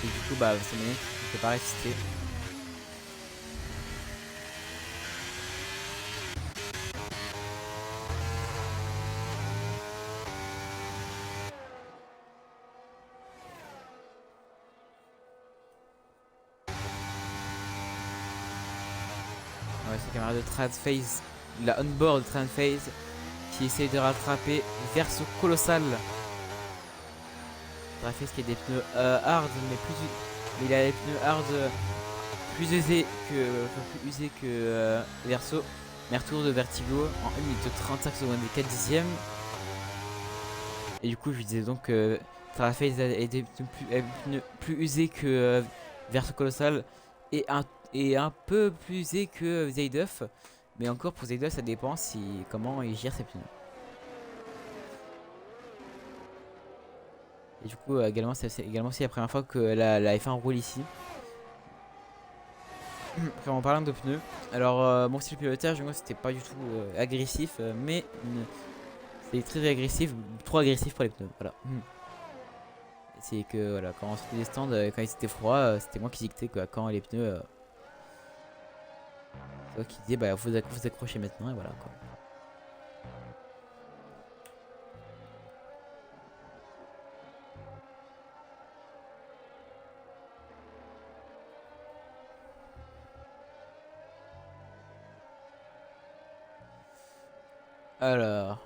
Et du coup, bah, c'est Mayan qui ne peut pas résister. Ouais, c'est camarade de Tradphase, la on-board de Tradphase qui essaye de rattraper Verso Colossal. Tradphase qui a des pneus hard, mais il a des pneus hard plus usés que Verso. Mais retour de Vertigo en 1 minute 35 secondes et 4 dixièmes. Et du coup, je disais donc que Tradphase a des pneus plus usés que Verso Colossal et un peu plus usé que Zayduff. Mais encore pour Zayduff ça dépend comment il gère ses pneus. Et du coup également c'est également aussi la première fois que la F1 roule ici. Après, en parlant de pneus, alors mon style pilotage moi c'était pas du tout agressif mais c'est très agressif, trop agressif pour les pneus, voilà. C'est que voilà, quand on se fait des stands, quand ils étaient froids, c'était moi qui dictais quoi, quand les pneus c'est toi qui disais bah vous accrochez maintenant et voilà quoi. Alors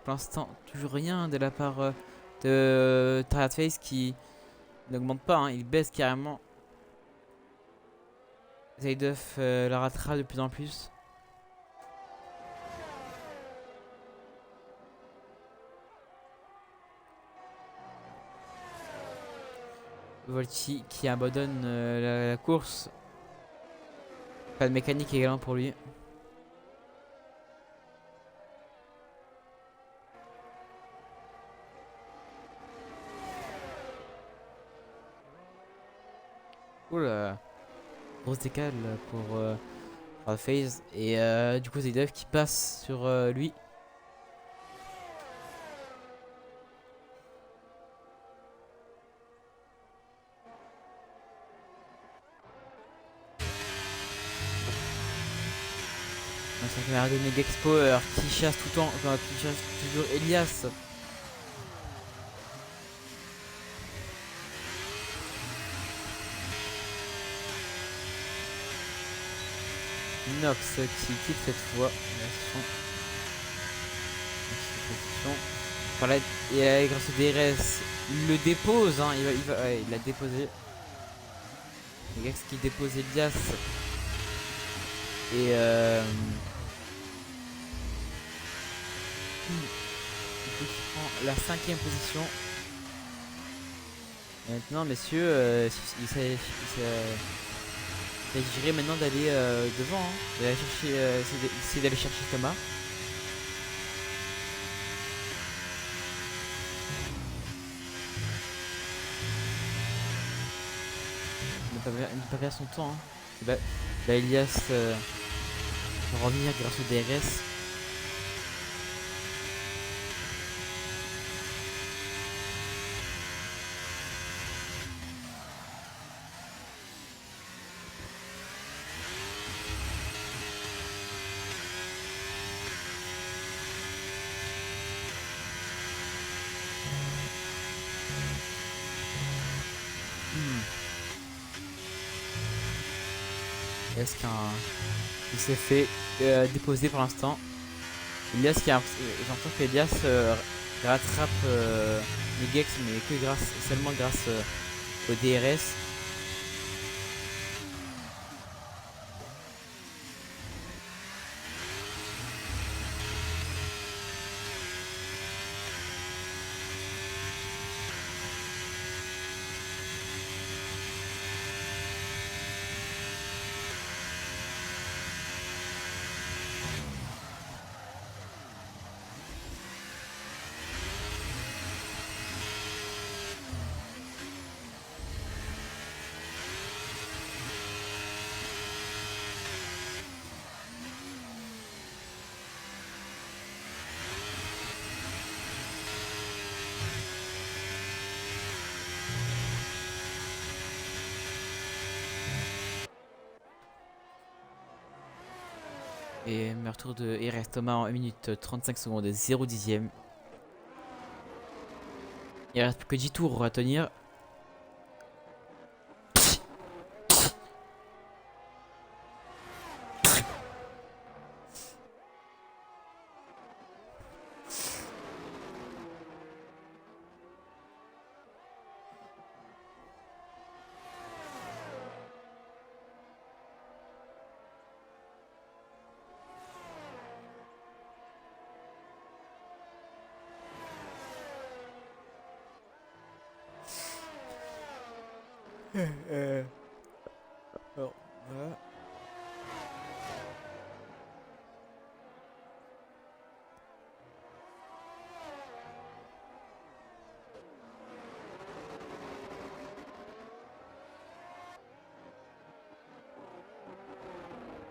pour l'instant, toujours rien de la part de Tradface qui n'augmente pas, hein, il baisse carrément. Zayduff la rattrape de plus en plus. Volti qui abandonne la course. Pas de mécanique également pour lui. Oula, grosse décale pour Phase. Et du coup Zayduff qui passe sur lui. Un camarade de Negex Power qui chasse tout le temps, enfin, qui chasse toujours Elias. Nox qui quitte cette fois la session. Par là, et grâce au DRS, il le dépose, hein, ouais, il l'a déposé. Negex qui dépose Elias. Et il prend la 5ème position. Et maintenant, messieurs, il s'agirait maintenant d'aller devant, hein, d'aller chercher, essayer d'aller chercher Thomas. Ne pas perdre son temps. Hein. Bah, Elias va revenir grâce au DRS. Est-ce qu'il s'est fait déposer pour l'instant. Elias qui a j'ai l'impression qu'Elias rattrape Negex mais que seulement grâce au DRS. Et meilleur de RS Thomas en 1 minute 35 secondes et 0 dixième. Il reste plus que 10 tours à tenir. Alors, voilà.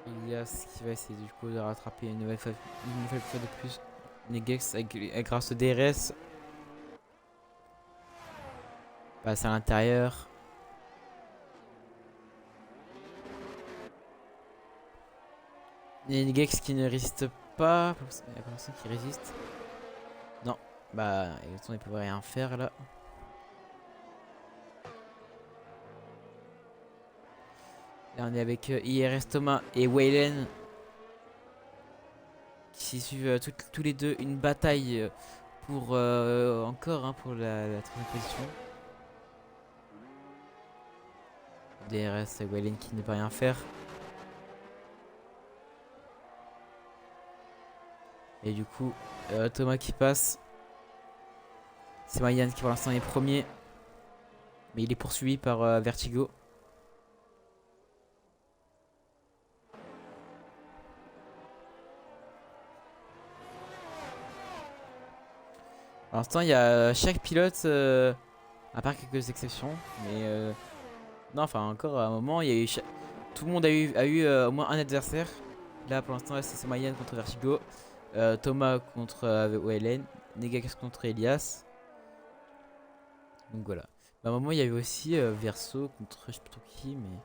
Elias qui va essayer du coup de rattraper une nouvelle fois de plus Negex grâce au DRS. Passe à l'intérieur. Negex qui ne résiste pas. Il y a personne qui résiste. Non. Bah, il peut rien faire là. Là on est avec IRS Thomas et Waylen qui suivent tous les deux une bataille pour encore pour la 3ème position. DRS et Waylen qui ne peut rien faire. Et du coup Thomas qui passe. C'est Mayan qui pour l'instant est premier. Mais il est poursuivi par Vertigo. Pour l'instant, il y a chaque pilote, à part quelques exceptions, mais non, enfin encore à un moment, il y a eu tout le monde a eu au moins un adversaire. Là, pour l'instant, c'est Mayan contre Vertigo, Thomas contre OLN, Negax contre Elias. Donc voilà. Bah, à un moment, il y a eu aussi Verso contre je sais plus trop qui, mais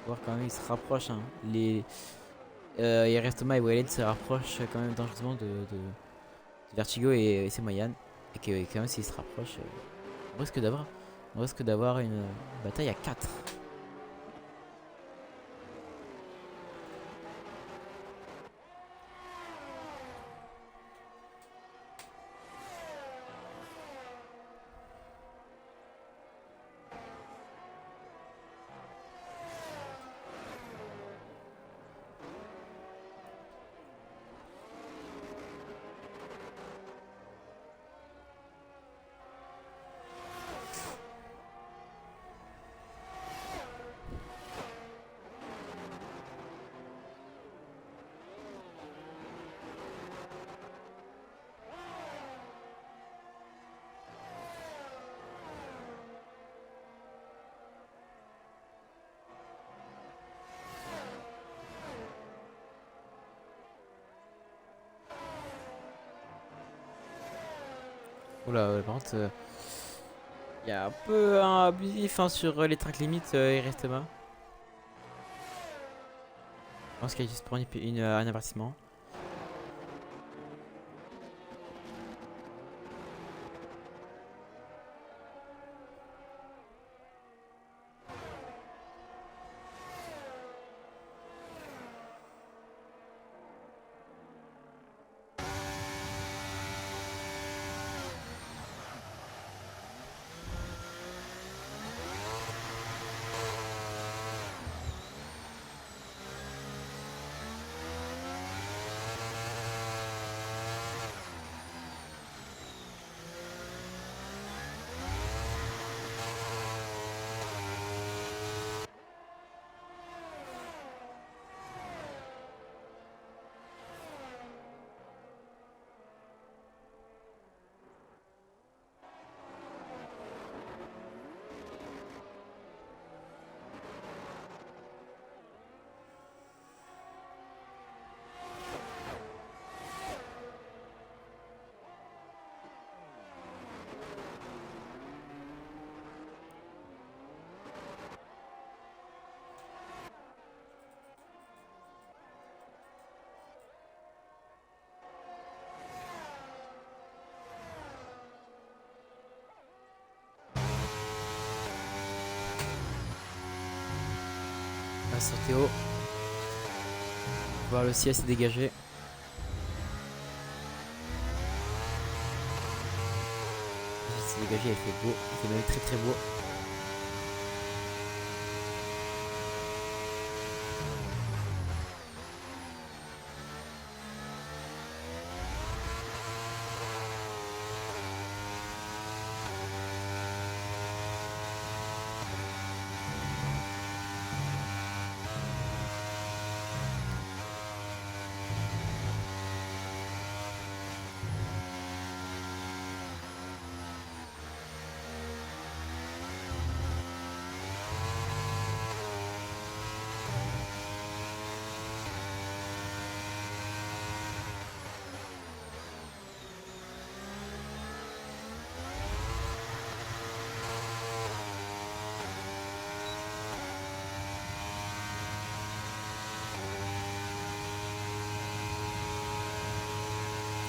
voir quand même, ils se rapprochent. Hein. Thomas et Walid se rapprochent quand même dangereusement de Vertigo et c'est Mayan. Et que quand même, s'ils se rapprochent, on risque d'avoir une bataille à 4. Oula, par contre, il y a un peu un abusif hein, sur les tracks limites Thomas. Je pense qu'il y a juste pour un avertissement. Là, sur Théo. Voir le ciel s'est dégagé. Il s'est dégagé, il fait beau. Il fait même très très beau.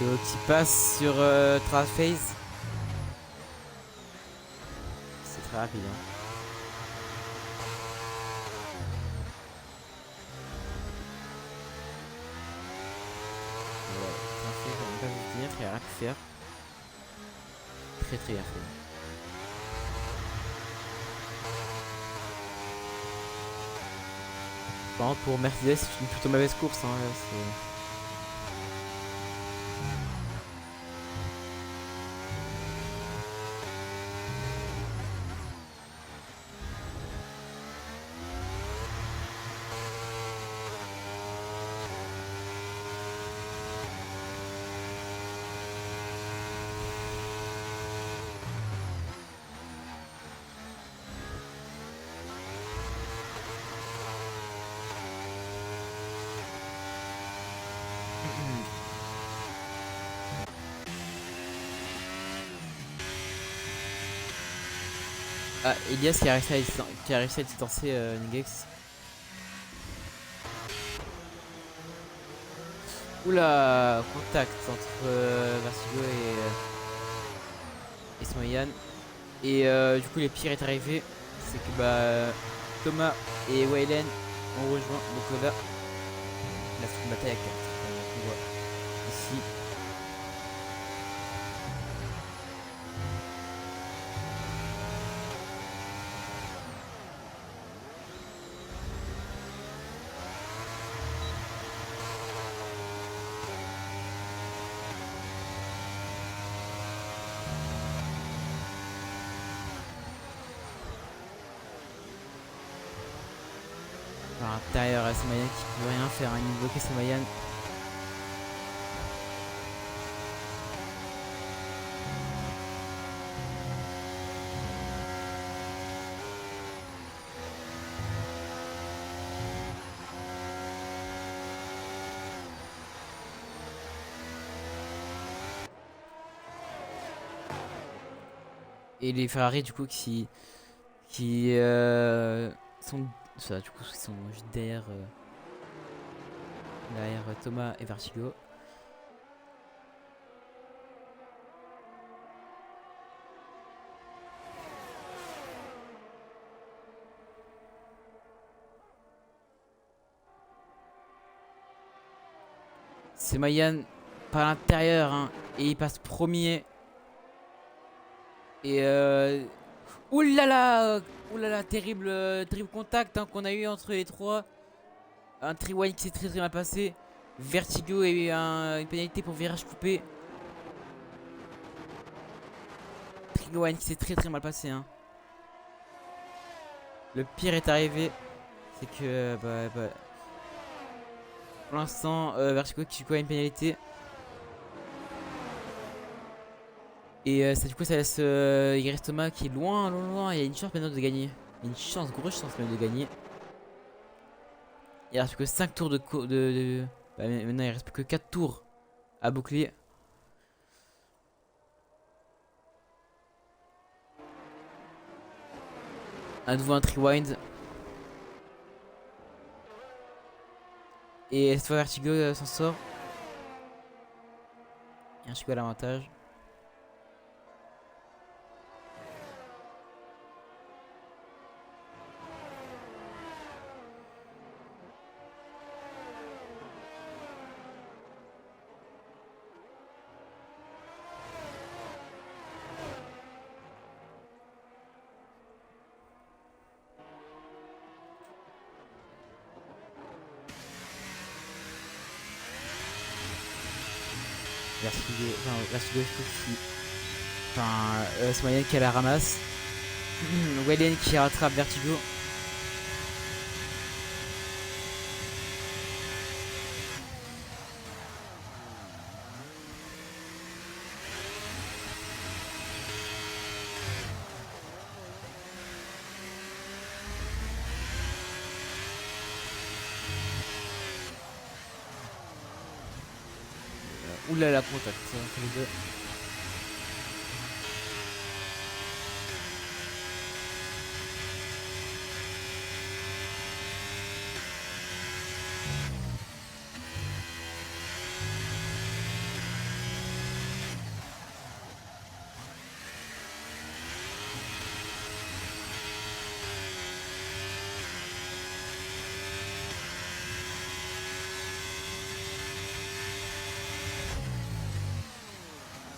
Théo qui passe sur Traphase. C'est très rapide. Hein. Traphase, on va pas vous dire, il n'y a rien à faire. Très très bien fait. Par contre, pour Mercedes, c'est une plutôt mauvaise course. Hein, là, Ah, Elias qui a réussi à distancer Ningex. Oula, contact entre Vertigo et Smoyan. Et du coup, le pire est arrivé. C'est que bah, Thomas et Waylen ont rejoint. Donc là, c'est une bataille à 4. Donc, on voit ici. Par l'intérieur, Smoyan qui peut rien faire. Il bloque Smoyan. Et les Ferrari du coup qui sont ça, du coup ils sont juste derrière Thomas et Vertigo. C'est Mayan par l'intérieur hein, et il passe premier. Et oulala, terrible, terrible contact hein, qu'on a eu entre les trois. Un triwine qui s'est très mal passé. Vertigo et une pénalité pour virage coupé. Triwine qui s'est très mal passé. Hein. Le pire est arrivé. C'est que pour l'instant, Vertigo qui joue à une pénalité. Et ça, du coup, ça laisse il reste Thomas qui est loin. Il y a une chance maintenant de gagner. Il y a une chance, grosse chance même de gagner. Il reste que 5 tours bah, maintenant, il reste plus que 4 tours à boucler. À nouveau un rewind. Et cette fois, Vertigo s'en sort. Et Vertigo à l'avantage. Vertigo, je trouve qui. Enfin, Smoyan qui la ramasse. Waylen qui rattrape Vertigo. Oulala, contact entre les deux.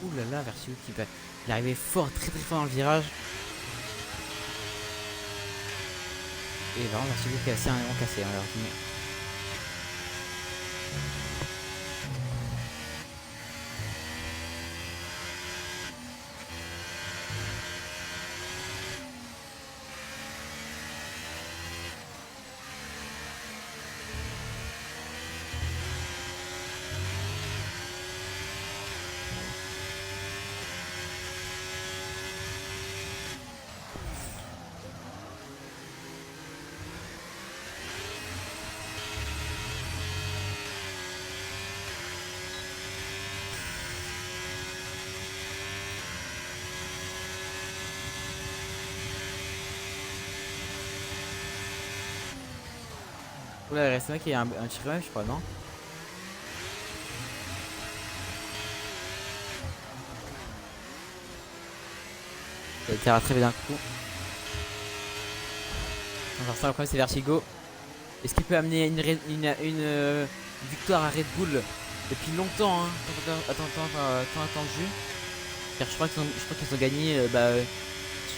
Oulala, Vertigo qui va. Il est arrivé fort, très fort dans le virage. Et vraiment, Vertigo qui est assez vraiment cassé. Alors, oula, il reste un qui a un tir je crois, non? Il a été rattrapé d'un coup. Alors ça, le problème c'est Vertigo. Est-ce qu'il peut amener une victoire à Red Bull depuis longtemps, hein, tant attendu. Car je crois qu'ils ont gagné. Je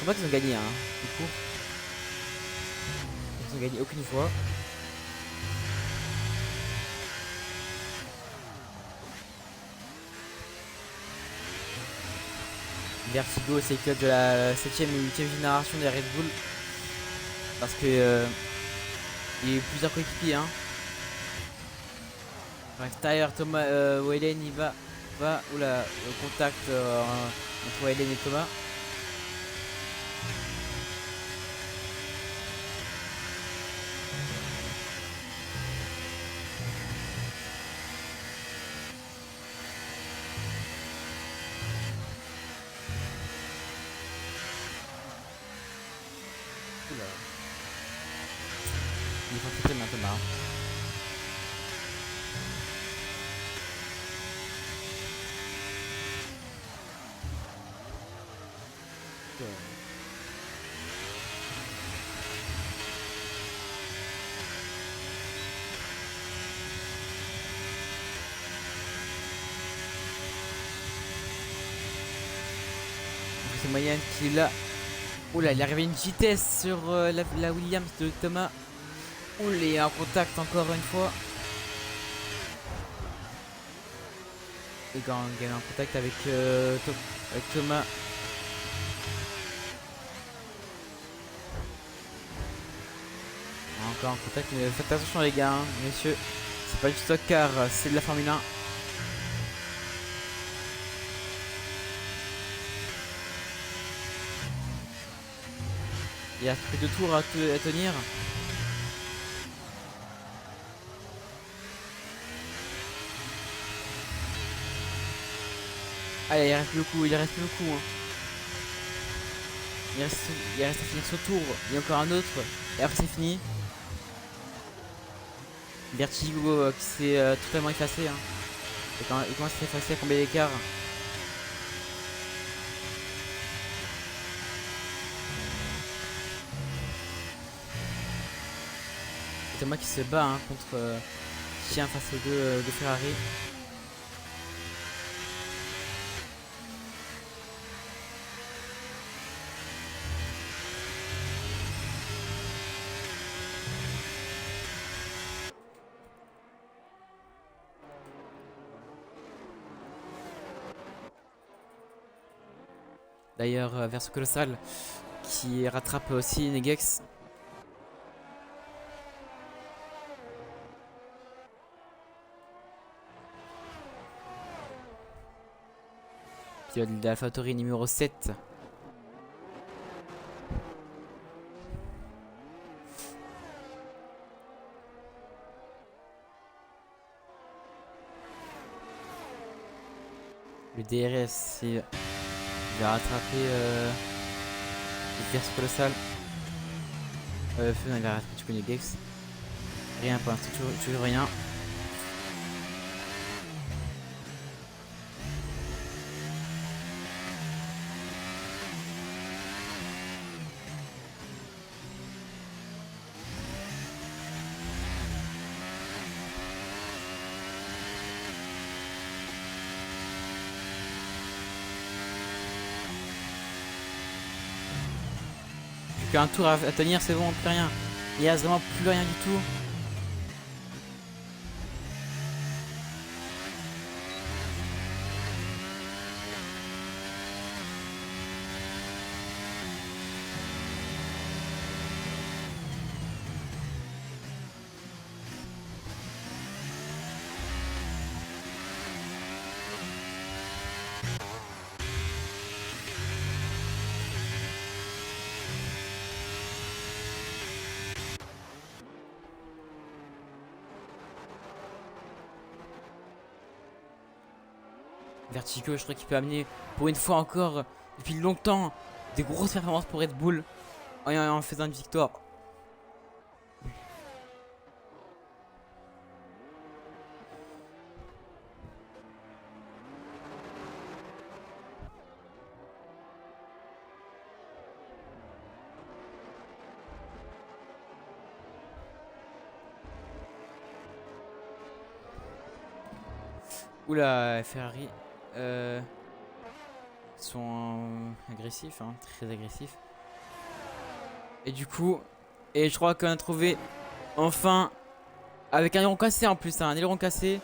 crois pas qu'ils ont gagné, hein, du coup. Ils ont gagné aucune fois. Vertigo, c'est que de la 7ème et 8ème génération des Red Bull. Parce que il y a eu plusieurs coéquipiers, hein. Tyler, Thomas, Waylen, il va. Oula, le contact entre Waylen et Thomas. Oula. Il faut traiter maintenant Thomas. C'est moyen qu'il a. Oula, il est arrivé une vitesse sur la Williams de Thomas. Oula, il est en contact encore une fois. Et quand il est en contact avec Thomas. Encore en contact, mais faites attention les gars, hein, messieurs. C'est pas du stock car c'est de la Formule 1. Il reste plus de tours à tenir. Allez, il reste plus beaucoup, il reste plus beaucoup. Hein. Il reste à finir ce tour. Il y a encore un autre. Et après c'est fini. Vertigo qui s'est totalement effacé. Hein. Et quand il commence à s'effacer à combien d'écart. C'est moi qui se bat hein, contre Chien face aux deux de Ferrari. D'ailleurs, Verso Colossal qui rattrape aussi Negex. Pilote de l'AlphaTauri numéro 7. Le DRS, il va rattraper le Verso Colossal. Non, il va rattraper du coup Negex. Rien pour l'instant, toujours rien. Plus qu'un tour à tenir, c'est bon, plus rien. Il reste vraiment plus rien du tout. Vertigo, je crois qu'il peut amener pour une fois encore, depuis longtemps, des grosses performances pour Red Bull en faisant une victoire. Oula, Ferrari. Euh, sont agressifs, hein, très agressifs. Et du coup, et je crois qu'on a trouvé enfin, avec un aileron cassé en plus, hein, un aileron cassé.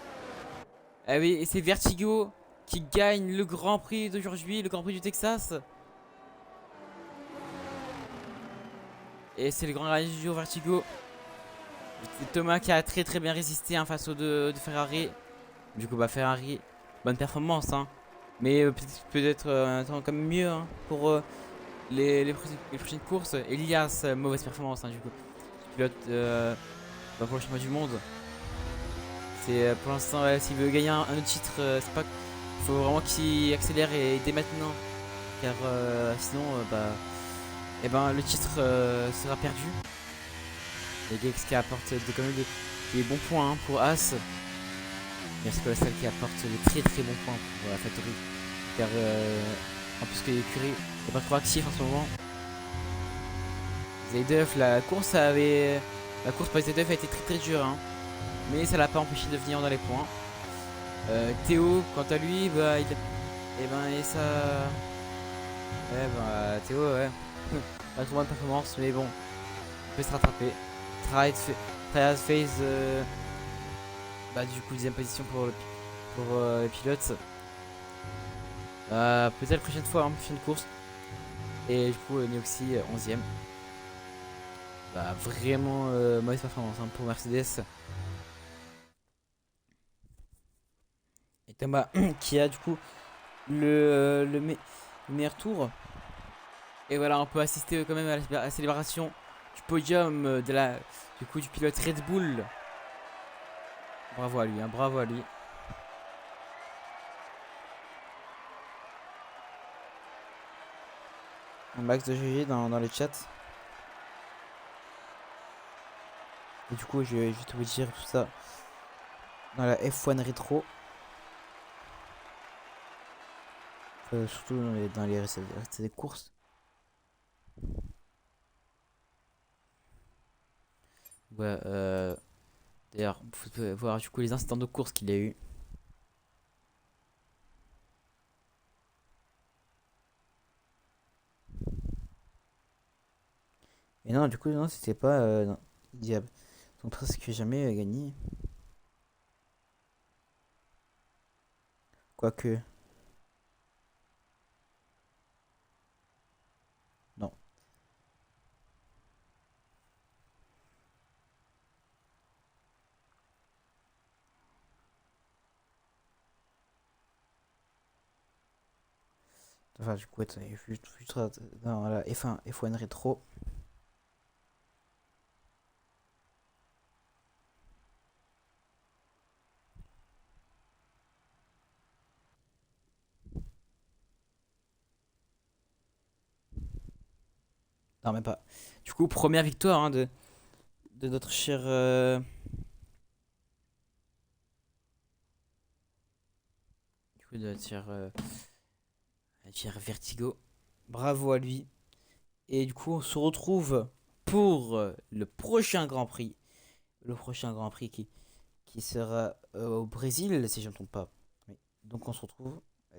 Ah oui, et c'est Vertigo qui gagne le Grand Prix d'aujourd'hui, le Grand Prix du Texas. Et c'est le Grand Prix du jour Vertigo. C'est Thomas qui a très bien résisté hein, face aux deux de Ferrari. Du coup, bah Ferrari, bonne performance, hein. Mais peut-être attends, quand même mieux hein, pour les prochaines courses. Elias, mauvaise performance, hein, du coup. Pilote bah, pour le championnat du monde. C'est pour l'instant, s'il veut gagner un autre titre, c'est pas. Faut vraiment qu'il accélère et dès maintenant. Car sinon, bah. Et ben, le titre sera perdu. Et Gex qui apporte quand même des bons points hein, pour As. Merci Colossal qui apporte de très bons points pour la Factory. Car en plus que l'écurie n'est pas trop actif en ce moment. Zaydeuf, la course par Zaydeuf a été très dure. Hein. Mais ça l'a pas empêché de venir dans les points. Théo, quant à lui, bah, et ben, et ça. Ouais, bah, Théo, ouais. Pas trop bonne performance, mais bon, il peut se rattraper. Triad Phase, bah, du coup, deuxième position pour les pilotes. Peut-être la prochaine fois, hein, prochaine course. Et du coup, Neoxy, 11ème. Bah, vraiment mauvaise performance hein, pour Mercedes. Et Thomas qui a du coup le meilleur tour. Et voilà, on peut assister quand même à la célébration du podium du coup du pilote Red Bull. Bravo à lui, hein, bravo à lui. Un max de GG dans le chat. Et du coup, je vais juste vous dire tout ça dans la F1 rétro. Surtout dans les restes des courses. Ouais, d'ailleurs, vous pouvez voir du coup les instants de course qu'il a eu. Et non, du coup, non, c'était pas. Non, Diable. Ils ont presque jamais gagné. Quoique. Non. Enfin, du coup, attendez, dans la F1 rétro. Non, même pas. Du coup, première victoire hein, de notre cher. Du coup, de notre cher Vertigo. Bravo à lui. Et du coup, on se retrouve pour le prochain Grand Prix. Le prochain Grand Prix qui sera au Brésil, si je ne me trompe pas. Oui. Donc, on se retrouve